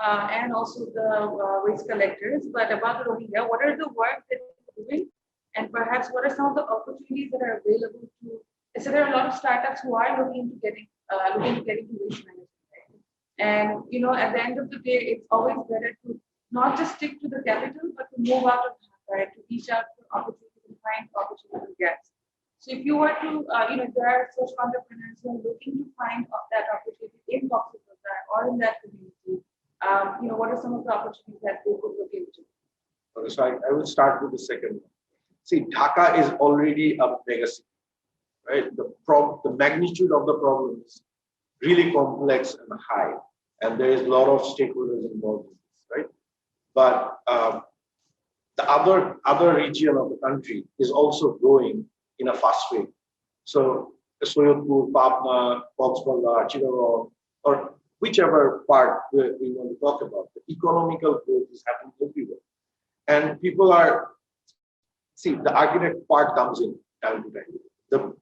and also the waste collectors. But about the Rohingya, what are the work that you doing, and perhaps what are some of the opportunities that are available to. So there are a lot of startups who are looking to get into waste management. Right? And at the end of the day, it's always better to not just stick to the capital, but to move out of that, right? To reach out for opportunities and find opportunity gaps. So if you were to, if there are such entrepreneurs who are looking to find that opportunity in Cox's Bazar or in that community, what are some of the opportunities that they could look into? Okay, so I will start with the second one. See, Dhaka is already a mega city, right? The magnitude of the problem is really complex and high, and there is a lot of stakeholders involved in this, right? But the other region of the country is also growing in a fast way. So Soyotpur, Patna, Cox's Chittagong, or whichever part we want to talk about, the economical growth is happening everywhere. And people are, see, the architect part comes in time to time.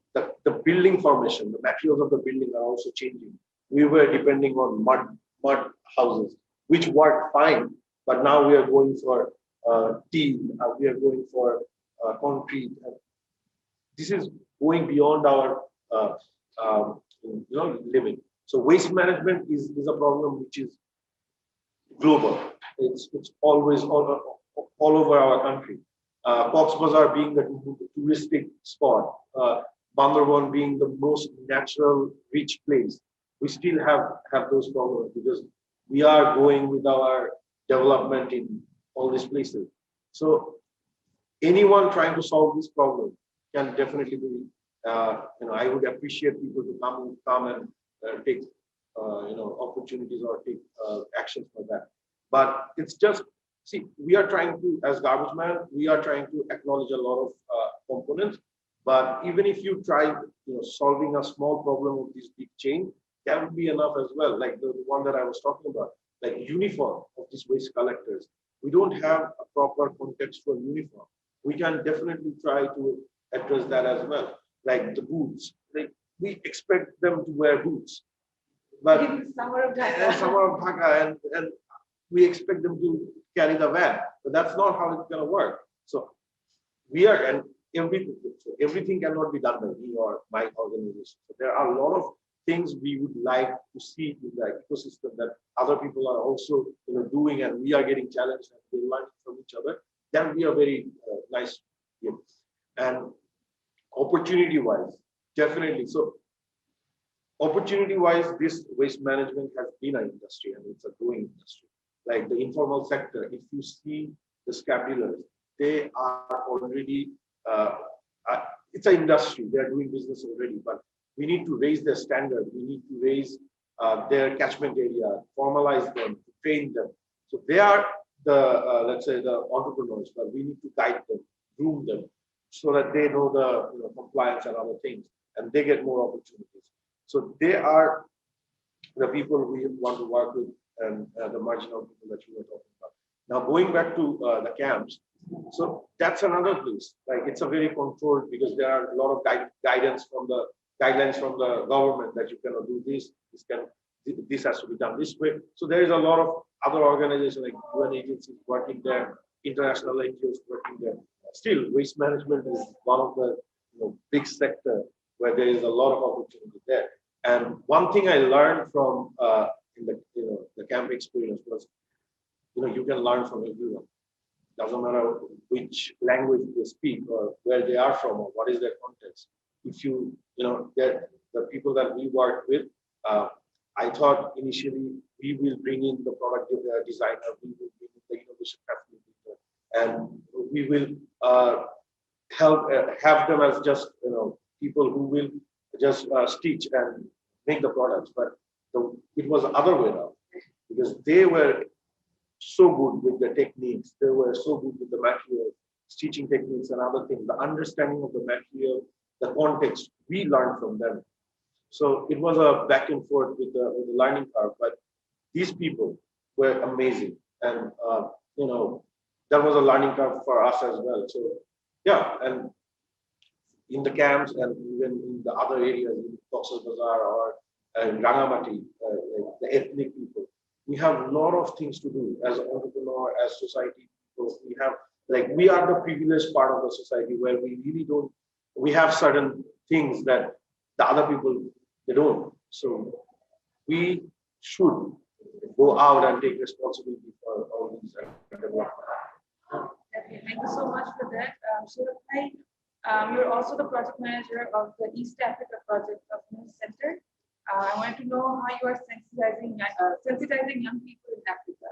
The building formation, the materials of the building are also changing. We were depending on mud houses, which worked fine, but now we are going for steel, we are going for concrete. This is going beyond our limit. So waste management is a problem which is global. It's always all over our country. Cox's Bazar being the touristic spot, Bandarban being the most natural, rich place, we still have those problems because we are going with our development in all these places. So anyone trying to solve this problem can definitely be, I would appreciate people to come and take, opportunities or take actions for that. But it's just, see, we are trying to, as garbage man, we are trying to acknowledge a lot of components. But even if you try, solving a small problem of this big chain, that would be enough as well. Like the one that I was talking about, like uniform of these waste collectors. We don't have a proper contextual uniform. We can definitely try to address that as well. Like the boots, like we expect them to wear boots, but Summer of Dhaka, and we expect them to carry the van, but that's not how it's going to work. So we are, and everything cannot be done by me or my organization. So there are a lot of things we would like to see in the ecosystem that other people are also doing, and we are getting challenged and we learn from each other. That would be a very nice game. And opportunity-wise, definitely. So opportunity-wise, this waste management has been an industry, and it's a growing industry. Like the informal sector, if you see the scrap dealers, they are already, it's an industry, they are doing business already, but we need to raise their standard, we need to raise their catchment area, formalize them, train them. So they are the, let's say, the entrepreneurs, but we need to guide them, groom them, so that they know the compliance and other things, and they get more opportunities. So they are the people we want to work with, and the marginal people that you were talking about. Now going back to the camps, so that's another place. Like it's a very controlled, because there are a lot of guidance from the guidelines from the government that you cannot do this. This has to be done this way. So there is a lot of other organizations like UN agencies working there, international NGOs working there. Still, waste management is one of the big sector where there is a lot of opportunity there. And one thing I learned from in the camp experience was, you can learn from everyone. Doesn't matter which language they speak or where they are from or what is their context. If you get the people that we work with, I thought initially we will bring in the product designer, we will bring in the innovation facilitator, and we will have them as just people who will just stitch and make the products. But it was the other way around, because they were so good with the techniques, they were so good with the material, stitching techniques and other things, the understanding of the material, the context, we learned from them. So it was a back and forth with the learning curve, but these people were amazing. And, that was a learning curve for us as well. So yeah, and in the camps and even in the other areas, in Cox's Bazar or in Rangamati, like the ethnic people, we have a lot of things to do as an entrepreneur, as society people. We have Like we are the privileged part of the society where we really don't, we have certain things that the other people, they don't. So we should go out and take responsibility for all these development. Okay, thank you so much for that. Shivakai, you're also the project manager of the East Africa project of News Center. I wanted to know how you are sensitizing young people in Africa.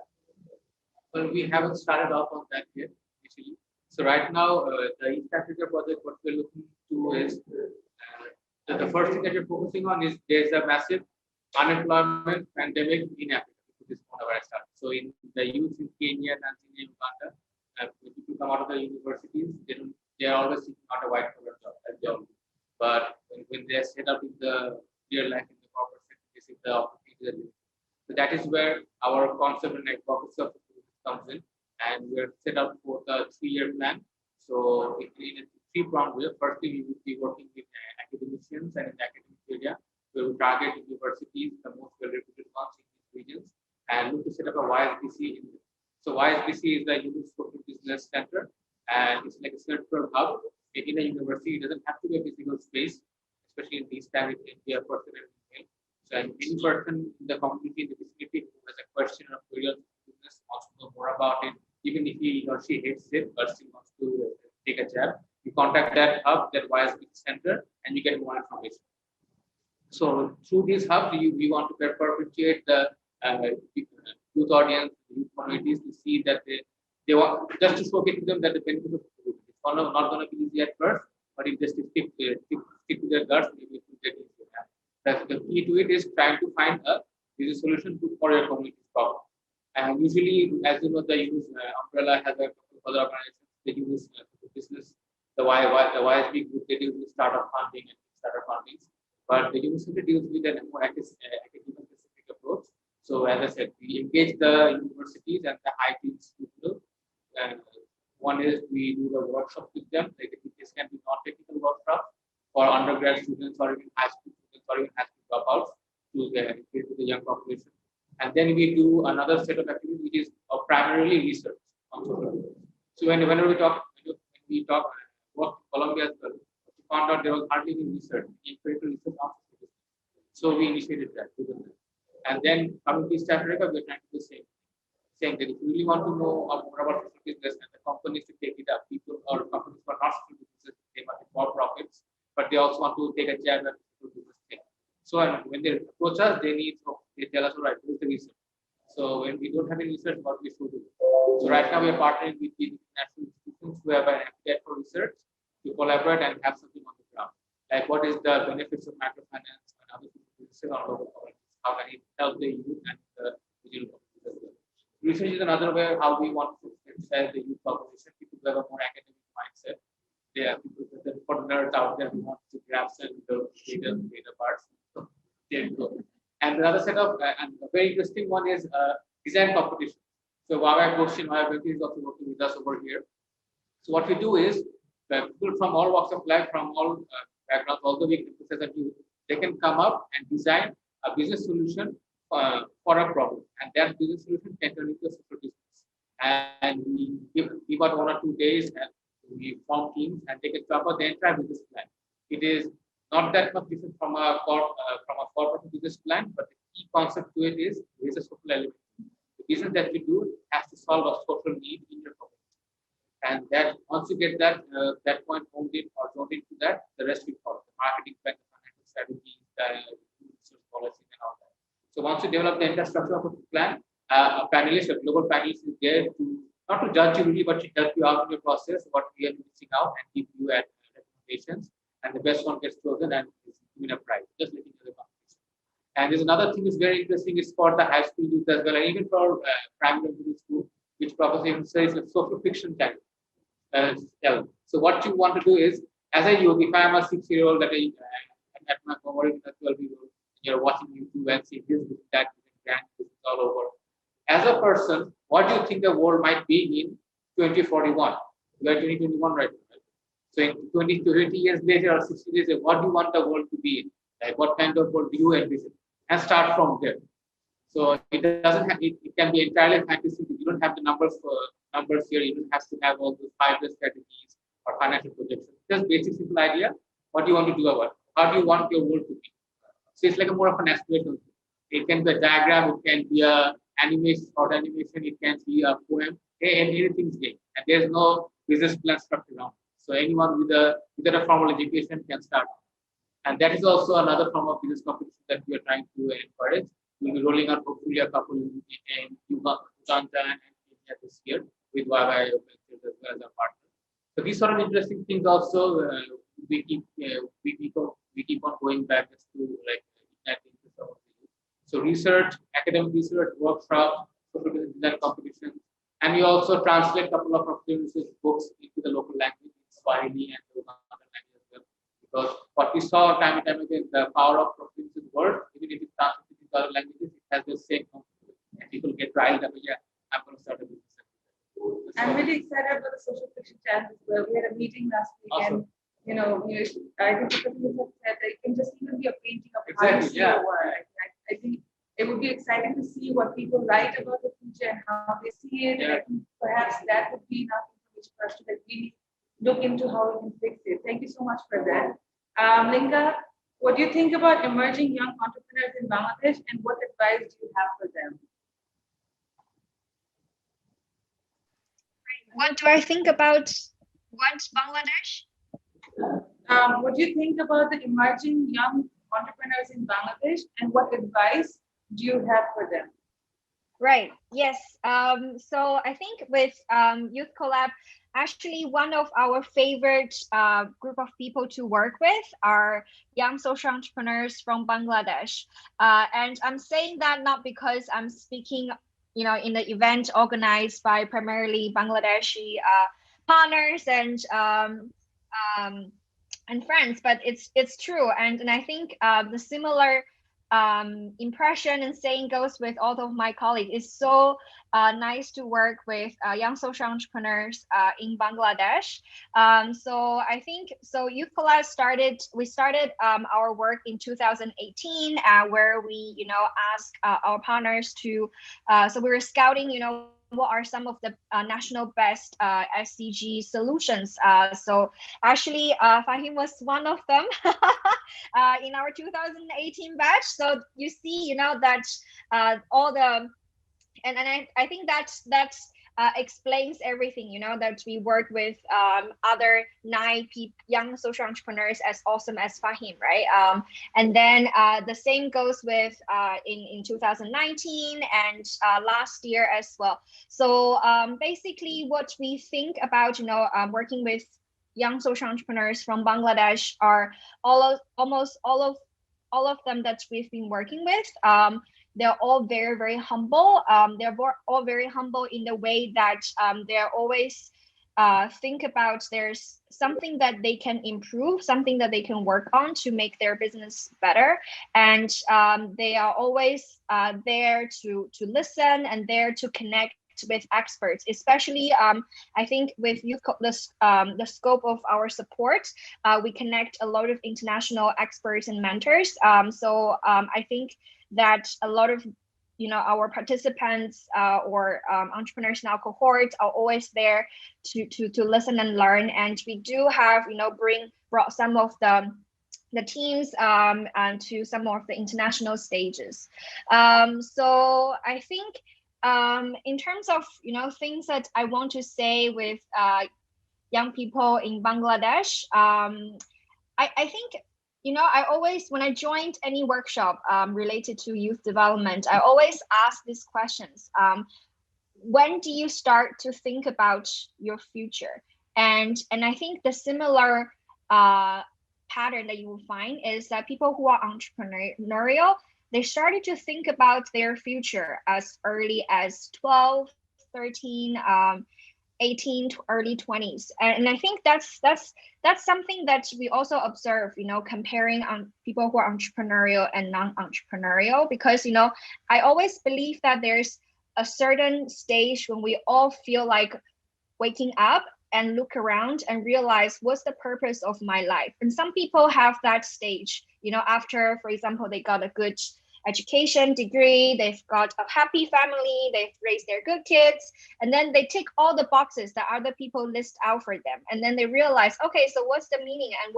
Well, we haven't started off on that yet, actually. So right now, the East Africa project, what we're looking to is the first thing that we're focusing on is there's a massive unemployment pandemic in Africa. This is one of our start. So in the youth in Kenya, Tanzania, Uganda, when people come out of the universities, they are always seeking out a white collar job. But when they are set up in the real life in the corporate sector, they see the opportunity. So that is where our concept and hypothesis of comes in, and we are set up for the 3-year plan. So in a three-pronged way. Firstly, we would be working with academicians and in the academic area. We will target universities, the most well-reputed ones in these regions, and look to set up a YSBC in there. So YSBC is the Youth Social Business Center, and it's like a central hub in a university. It doesn't have to be a physical space, especially in these times it can be a person and email. So any person in the community, in the vicinity who has a question or query on business, wants to know more about it, even if he or she hates it but still wants to take a jab, you contact that hub, that YSBC center, and you get more information. So through this hub, we want to perpetuate the youth audience, youth communities to see that they want just to showcase to them that the benefit of it. It's not going to be easy at first, but if they stick to their guts, maybe it will get easier. That's the key to it is trying to find a solution for your community's problem. And usually, as you know, the use umbrella has a couple of other organizations. They use business, the YSB group, they deal with startup funding and startup fundings. But the university deals with a more academic specific approach. So as I said, we engage the universities and the IT people. One is we do the workshop with them. Like this can be non-technical workshops for undergrad students or even high school students or even high school dropouts to engage with the young population. And then we do another set of activities which is primarily research on social media. So whenever we talk work in Colombia as well, we found out there was hardly any research, empirical research on social media. So we initiated that. And then coming to East Africa, we're trying to do the same. Saying that if you really want to know more about social business and the companies to take it up, people or companies who are not social business, they might have more profits, but they also want to take a jab at social business thing. So when they approach us, they tell us, all right, what is the research? So when we don't have any research, what we should do? So right now we are partnering with the international institutions who have an appetite for research to collaborate and have something on the ground. Like what is the benefits of microfinance and other businesses on local communities? How can it help the youth and the digital communities as well? Research is another way how we want to emphasize the youth population. People who have a more academic mindset. They are people for nerds out there who want to grasp and the data parts. So there you go. And another set of and a very interesting one is design competition. So Huawei question, Huawei is also working with us over here. So what we do is people from all walks of life, from all backgrounds, although we emphasize that they can come up and design a business solution for a problem, and that business solution can turn into a social business. And we give out 1 or 2 days, and we form teams, and they can cover the entire business plan. It is not that much different from a corporate business plan, but the key concept to it is there is a social element. The business that we do has to solve a social need in your community, and that once you get that honed in or zoned into that, the rest will follow. The marketing plan, the financial strategy, the research policy, and all that. So once you develop the infrastructure of a plan, a global panelist is there to not to judge you really, but to help you out in your process, what we are missing out, and give you recommendations. And the best one gets chosen and is given a prize, just like in the competition. And there's another thing that's very interesting is for the high school youth as well, and even for primary and middle school, which Professor says is social fiction time. So what you want to do is, as a youth, if I am a 6-year-old at my home or even a 12-year-old, you're watching YouTube and seeing this, that, all over. As a person, what do you think the world might be in 2041? We are 2021 right now. So in 20 years later or 60 years later, what do you want the world to be in? Like what kind of world do you envision? And start from there. So it doesn't have, it can be entirely fantasy. You don't have the numbers numbers here. You don't have to have all those 5-year strategies or financial projections. Just basic simple idea. What do you want to do about it? How do you want your world to be? So it's like a more of an aspiration. It can be a diagram, it can be a animation, short animation, it can be a poem, and anything's game. And there's no business plan structure around. So anyone with a formal education can start. And that is also another form of business competition that we are trying to encourage. We'll be rolling out hopefully a couple in Uganda and Kenya this year with YY as well as a partner. So these sort of interesting things also we keep on going back just to like ignite the interest of the youth. So research, academic research, workshops, social design competitions, and we also translate a couple of Professor books into the local language, Swahili and the other language as well. Because what we saw time and time again, the power of Professor's word, even if it's translated into other languages, it has the same concept. And people get riled up, yeah, I'm going to start a business. I'm really excited about the social fiction channel as well. We had a meeting last week, awesome. And I think because you have said that it can just even be a painting of how you Exactly, see yeah. your world. I think it would be exciting to see what people write about the future and how they see it. And I think perhaps that would be enough information for us to like really look into how we can fix it. Thank you so much for that. Linka, what do you think about emerging young entrepreneurs in Bangladesh, and what advice do you have for them? What do I think about Bangladesh? What do you think about the emerging young entrepreneurs in Bangladesh, and what advice do you have for them? Right. Yes. So I think with Youth Collab, actually one of our favorite group of people to work with are young social entrepreneurs from Bangladesh. And I'm saying that not because I'm speaking, in the event organized by primarily Bangladeshi partners and friends, but it's true. And I think the similar impression and saying goes with all of my colleagues. It's so nice to work with young social entrepreneurs in Bangladesh. So I think Youth Collab we started our work in 2018, where we asked our partners to so we were scouting what are some of the national best SDG solutions. So actually, Fahim was one of them in our 2018 batch. So you see, that all the, and I think that's explains everything, that we work with other 9 young social entrepreneurs as awesome as Fahim, right? And then the same goes with in 2019 and last year as well. So basically what we think about, working with young social entrepreneurs from Bangladesh are almost all of them that we've been working with. They're all very, very humble. They're all very humble in the way that they're always think about there's something that they can improve, something that they can work on to make their business better. And they are always there to listen and there to connect with experts, especially I think with the scope of our support, we connect a lot of international experts and mentors. So I think that a lot of our participants or entrepreneurs in our cohort are always there to listen and learn. And we do have brought some of the teams and to some of the international stages. So I think in terms of things that I want to say with young people in Bangladesh, I think I always, when I joined any workshop related to youth development, I always ask these questions. When do you start to think about your future? And I think the similar pattern that you will find is that people who are entrepreneurial, they started to think about their future as early as 12, 13, 18 to early 20s. And I think that's something that we also observe, comparing on people who are entrepreneurial and non-entrepreneurial, because, I always believe that there's a certain stage when we all feel like waking up and look around and realize what's the purpose of my life. And some people have that stage, after, for example, they got a good education degree, they've got a happy family, they've raised their good kids, and then they tick all the boxes that other people list out for them. And then they realize, okay, so what's the meaning and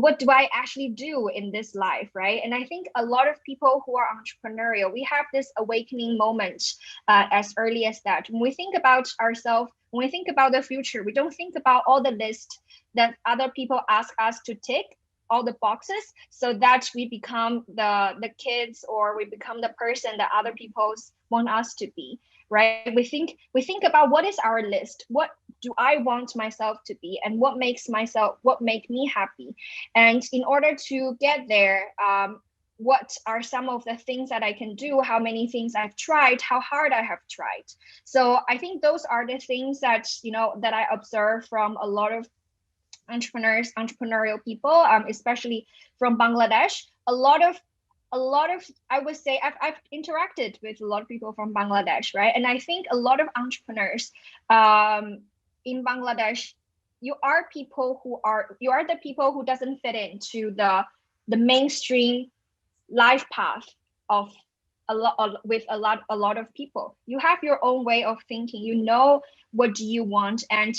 what do I actually do in this life, right? And I think a lot of people who are entrepreneurial, we have this awakening moment as early as that. When we think about ourselves, when we think about the future, we don't think about all the list that other people ask us to tick, all the boxes, so that we become the kids, or we become the person that other people want us to be, right? We think about what is our list, what do I want myself to be, and what makes me happy. And in order to get there, what are some of the things that I can do, how many things I've tried, how hard I have tried. So I think those are the things that, that I observe from a lot of entrepreneurial people, especially from Bangladesh. A lot of I would say I've interacted with a lot of people from Bangladesh, right? And I think a lot of entrepreneurs in Bangladesh, you are the people who doesn't fit into the mainstream life path of a lot of people. You have your own way of thinking, what do you want, and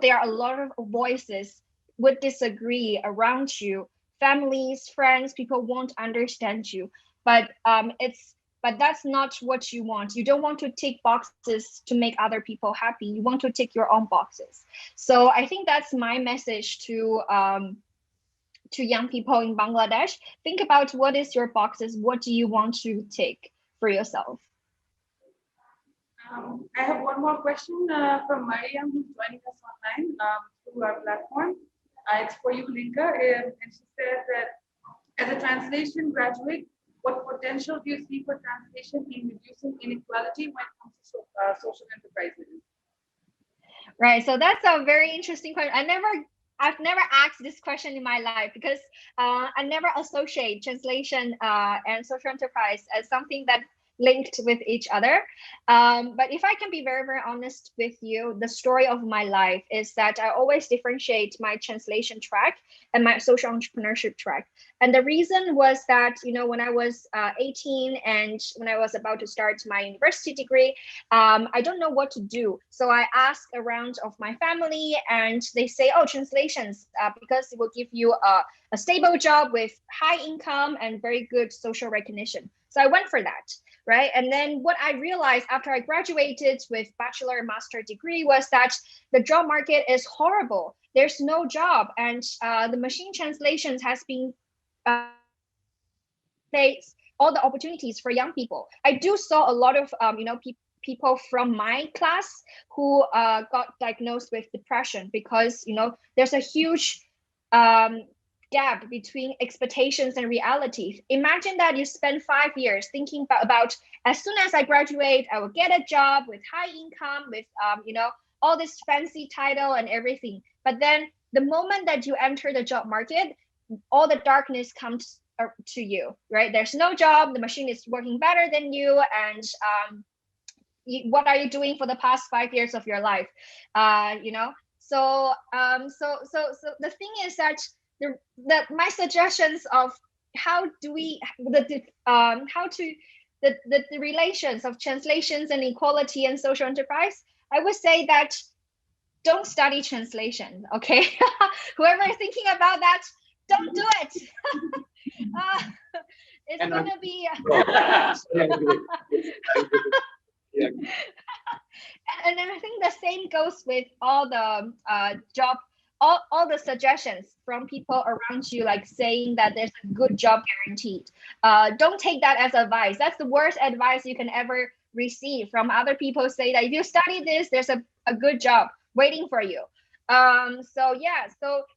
there are a lot of voices would disagree around you, families, friends, people won't understand you, but that's not what you want. You don't want to tick boxes to make other people happy. You want to tick your own boxes. So I think that's my message to young people in Bangladesh. Think about what is your boxes. What do you want to take for yourself? I have one more question from Mariam, who's joining us online through our platform. It's for you, Linka. And she says that as a translation graduate, what potential do you see for translation in reducing inequality when it comes to social enterprises? Right. So that's a very interesting question. I've never asked this question in my life because I never associate translation and social enterprise as something that linked with each other. But if I can be very, very honest with you, the story of my life is that I always differentiate my translation track and my social entrepreneurship track. And the reason was that, when I was 18 and when I was about to start my university degree, I don't know what to do. So I asked around of my family and they say, oh, translations, because it will give you a stable job with high income and very good social recognition. So I went for that. Right. And then what I realized after I graduated with bachelor and master degree was that the job market is horrible. There's no job. And the machine translations has been all the opportunities for young people. I do saw a lot of, people from my class who got diagnosed with depression because, there's a huge gap between expectations and reality. Imagine that you spend 5 years thinking about as soon as I graduate, I will get a job with high income, with all this fancy title and everything. But then the moment that you enter the job market, all the darkness comes to you, right? There's no job, the machine is working better than you, and what are you doing for the past 5 years of your life? So the thing is that my suggestions of how do we the relations of translations and equality and social enterprise, I would say that don't study translation, okay? Whoever is thinking about that, don't do it. It's gonna be and then I think the same goes with all the job, all the suggestions from people around you, like saying that there's a good job guaranteed. Don't take that as advice. That's the worst advice you can ever receive from other people. Say that if you study this, there's a good job waiting for you. So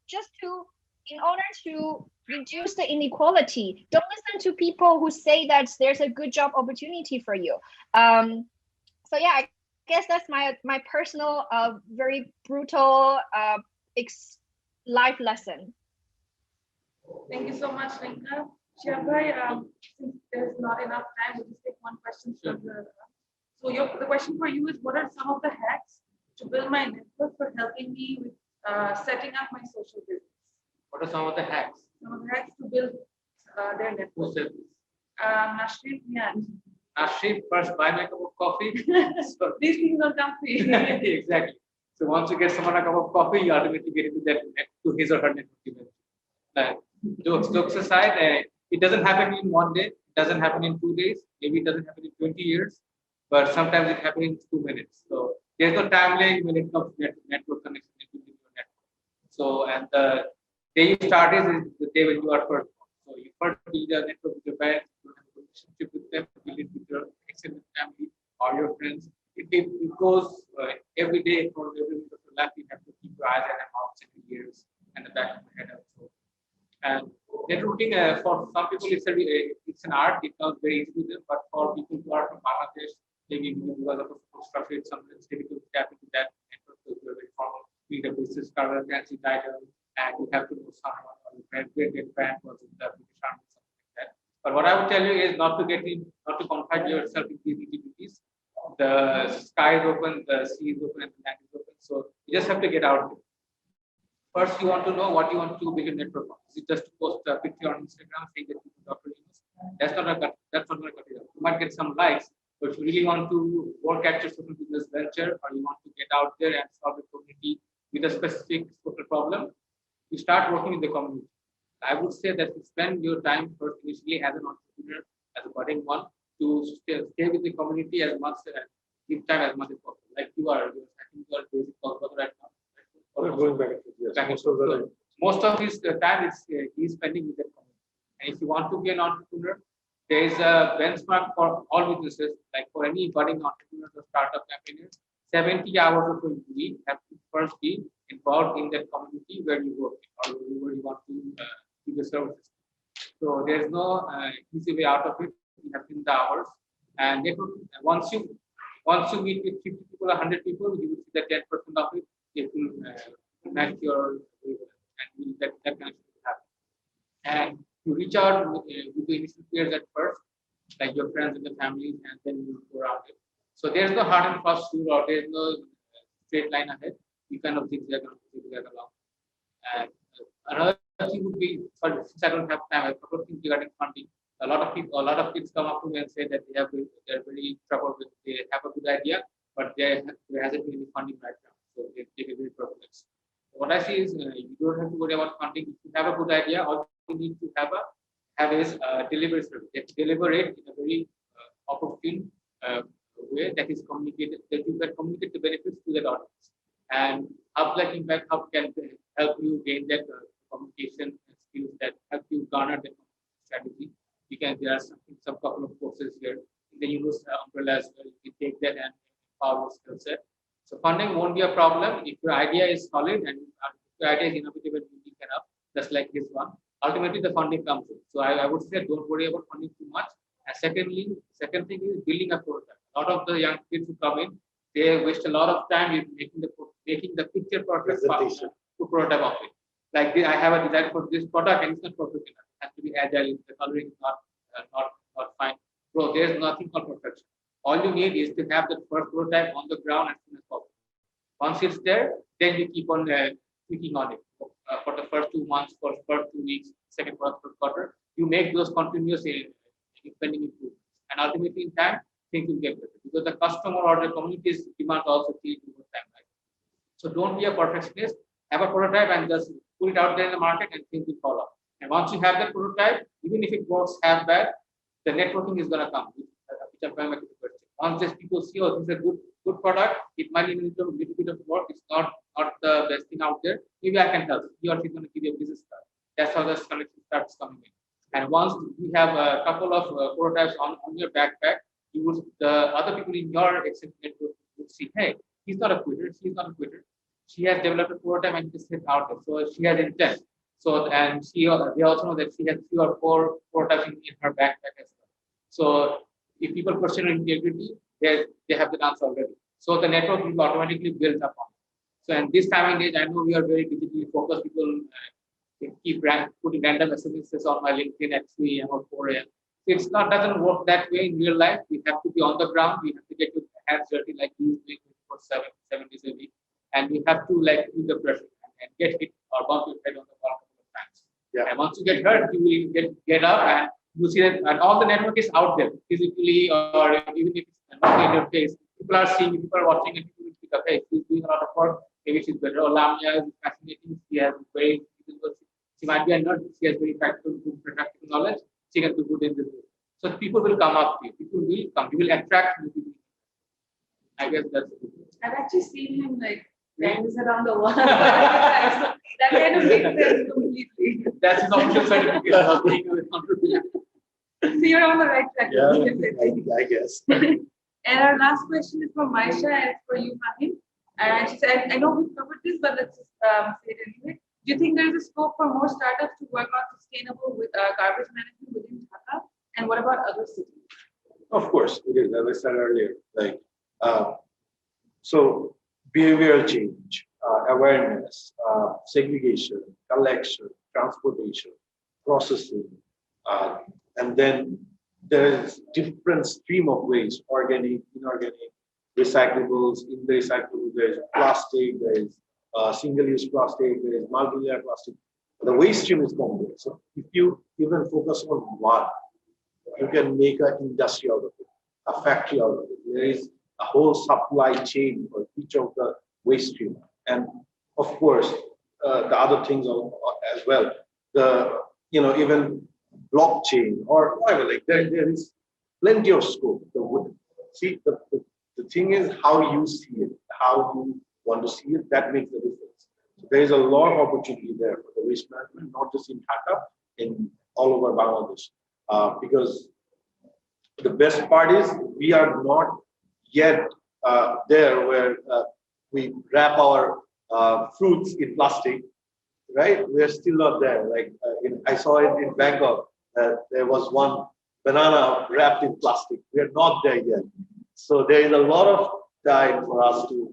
just in order to reduce the inequality, don't listen to people who say that there's a good job opportunity for you. I guess that's my personal, very brutal life lesson. Thank you so much, Linka. Shiabhai, since there's not enough time, we'll just take one question from the. So the question for you is, what are some of the hacks to build my network for helping me with setting up my social business? What are some of the hacks? Some of the hacks to build their network. Nashrif Nian. Ashrif, first buy me a cup of coffee. So, These things don't come free. exactly. So once you get someone a cup of coffee, you ultimately get into that to his or her network event. Jokes aside, it doesn't happen in one day. It doesn't happen in 2 days. Maybe it doesn't happen in 20 years. But sometimes it happens in 2 minutes. So there's no timeline when it comes to network connection into your network. So and the day you start is the day when you are first. So you first build a network with your parents, you have a relationship with them, build it with your extended family or your friends. It goes every day for every minute of your life. You have to keep your eyes and mouths and ears and the back of your head also. And networking for some people it's an art. It comes very easy to them, but for people who are from Bangladesh, maybe because of the structure, it's sometimes difficult to tap into that network because you're very formal. You need a business card, a fancy title, and you have to know someone or your grandparent was in the British Army, something like that. But what I would tell you is not to confine yourself in these nitty-gritties. The sky is open, the sea is open, and the land is open. So you just have to get out there. First, you want to know what you want to build a network on. Is it just to post a picture on Instagram saying that you Dr. Yunus? That's not going to cut it out. You might get some likes, but if you really want to work at your social business venture or you want to get out there and solve a community with a specific social problem, you start working with the community. I would say that you spend your time first initially as an entrepreneur, as a budding one, to stay with the community as much give time as much as possible. Like you are, I think you are basic right now. We're going back. Yes. Most of his time he's spending with the community. And if you want to be an entrepreneur, there is a benchmark for all businesses, like for any budding entrepreneur or startup campaigner, 70 hours of a week have to first be involved in that community where you work or where you want to give the services. So there's no easy way out of it. You have to the hours, and once you meet with 50 people, 100 people, you will see that 10% of it will match your and that connection will happen. And you reach out with the initial peers at first, like your friends and the families, and then you go around it. So there's no hard and fast rule or there's no straight line ahead. You kind of zigzag along. And another thing would be, sorry, since I don't have time, a couple of things regarding funding. A lot of kids come up to me and say that they're very troubled with, they have a good idea, but there hasn't been any funding right now. So they take a very perplexed. What I see is you don't have to worry about funding. If you have a good idea, all you need to have is delivery service. Deliver it in a very opportune way that is communicated, that you can communicate the benefits to that audience. And Hub like Impact Hub can help you gain that communication skills that help you garner that strategy. There are some couple of courses here in the Yunus umbrella as well. You take that and empower your skill set. So funding won't be a problem if your idea is solid and your idea is innovative and unique enough, just like this one. Ultimately, the funding comes in. So I would say don't worry about funding too much. And second thing is building a prototype. A lot of the young kids who come in, they waste a lot of time in making the picture prototype to prototype of it. Like I have a design for this product and it's not perfect enough. It has to be agile. The coloring is not fine. Bro, there's nothing called perfection. All you need is to have the first prototype on the ground as soon as possible. Once it's there, then you keep on tweaking on it for the first 2 months, for first 2 weeks, second quarter. You make those continuous expanding improvements, and ultimately in time things will get better because the customer or the community's demand also change over time, right? So don't be a perfectionist. Have a prototype and just put it out there in the market, and things will follow. And once you have that prototype, even if it works half bad, the networking is going to come. Which I'm going to question. Once just people see, oh, this is a good product, it might need a little bit of work. It's not the best thing out there. Maybe I can help. He or she's going to give you a business card. That's how the connection starts coming in. And once you have a couple of prototypes on your backpack, the other people in your extended network would see, hey, he's not a quitter. She's not a quitter. She has developed a prototype and just hit out there. So she has intent. So and they also know that she has 3 or 4 prototypes in her backpack as well. So if people question her integrity, they have the answer already. So the network will automatically build upon. So in this time and age, I know we are very digitally focused. People keep putting random SMSs on my LinkedIn at 3 a.m. or 4 a.m. Doesn't work that way in real life. We have to be on the ground. We have to get your hands dirty like he's doing for 7 days a week. And we have to do the pressure and get hit or bump your head on the wall a couple of times. Yeah. And once you get hurt, you will get up and you see that, and all the network is out there physically, or even if it's not in your face. People are seeing, people are watching, and people will pick up, hey, she's doing a lot of work. Maybe she's better. Or Lamia is fascinating. She has very, she might be a nerd. She has very practical knowledge. She can do good in this. So people will come up to you. People will come. You will attract new people. I guess that's it. I've actually seen him like dance around the world. So that kind of makes sense completely. That's his official certificate of being a entrepreneur. So you're on the right track. Yeah, I guess. And our last question is from Maisha and it's for you, Fahim. And she said, I know we've covered this, but let's just say it anyway. Do you think there is a scope for more startups to work on sustainable garbage management within Dhaka? And what about other cities? Of course, it is. As I said earlier, like so behavioral change, awareness, segregation, collection, transportation, processing, and then there is different stream of waste: organic, inorganic, recyclables. In the recyclables, there is plastic, there is single-use plastic, there is multi-layer plastic. The waste stream is complex. So if you even focus on one, you can make an industry out of it, a factory out of it. There is a whole supply chain for each of the waste stream, and of course the other things as well. The even blockchain or whatever. Like there is plenty of scope. The thing is how you see it, how you want to see it. That makes the difference. So there is a lot of opportunity there for the waste management, not just in Dhaka, in all over Bangladesh. Because the best part is we are not yet there where we wrap our fruits in plastic, right? We are still not there. Like I saw it in Bangkok. There was one banana wrapped in plastic. We are not there yet. So there is a lot of time for us to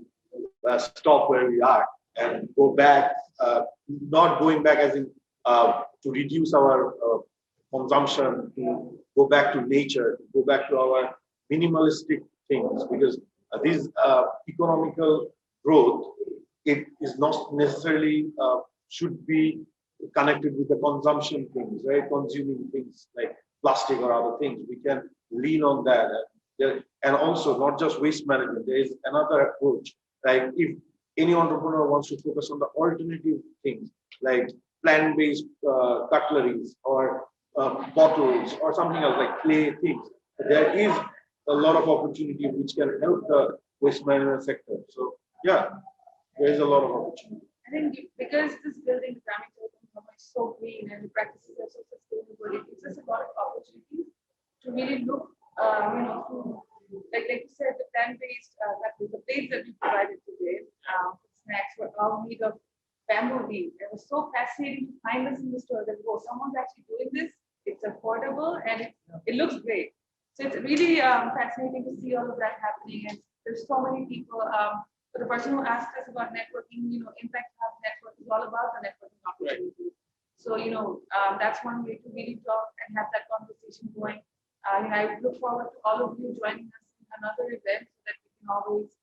stop where we are and go back. Not going back as in to reduce our consumption, to go back to nature, to go back to our minimalistic things, because this economical growth, it is not necessarily should be connected with the consumption things, right? Consuming things like plastic or other things. We can lean on that. And also not just waste management, there is another approach. Like if any entrepreneur wants to focus on the alternative things, like plant-based cutleries or bottles or something else like clay things, there is a lot of opportunity which can help the waste management sector. So yeah, there is a lot of opportunity. I think because this building is so green and the practices are so sustainable, it gives us a lot of opportunities to really look, through, like you said, the plant-based, the plates that we provided today, snacks were all made of bamboo leaves. It was so fascinating to find this in the store that, oh, someone's actually doing this. It's affordable and it looks great. So it's really fascinating to see all of that happening. And there's so many people. For the person who asked us about networking, Impact Hub Network is all about the networking opportunities. So, that's one way to really talk and have that conversation going. I look forward to all of you joining us in another event so that we can always,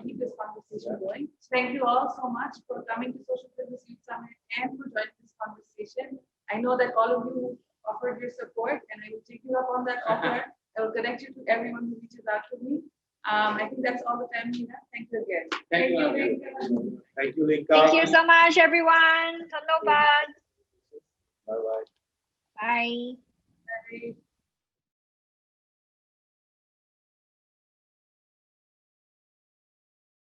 keep this conversation going. So thank you all so much for coming to Social Business Youth Summit and for joining this conversation. I know that all of you offered your support, and I will take you up on that offer. I will connect you to everyone who reaches out to me. I think that's all the time we have. Thank you again. Thank you, Linka. Thank you, Linka. Thank you so much, everyone. Dhanyawad. Bye-bye. Bye. Bye.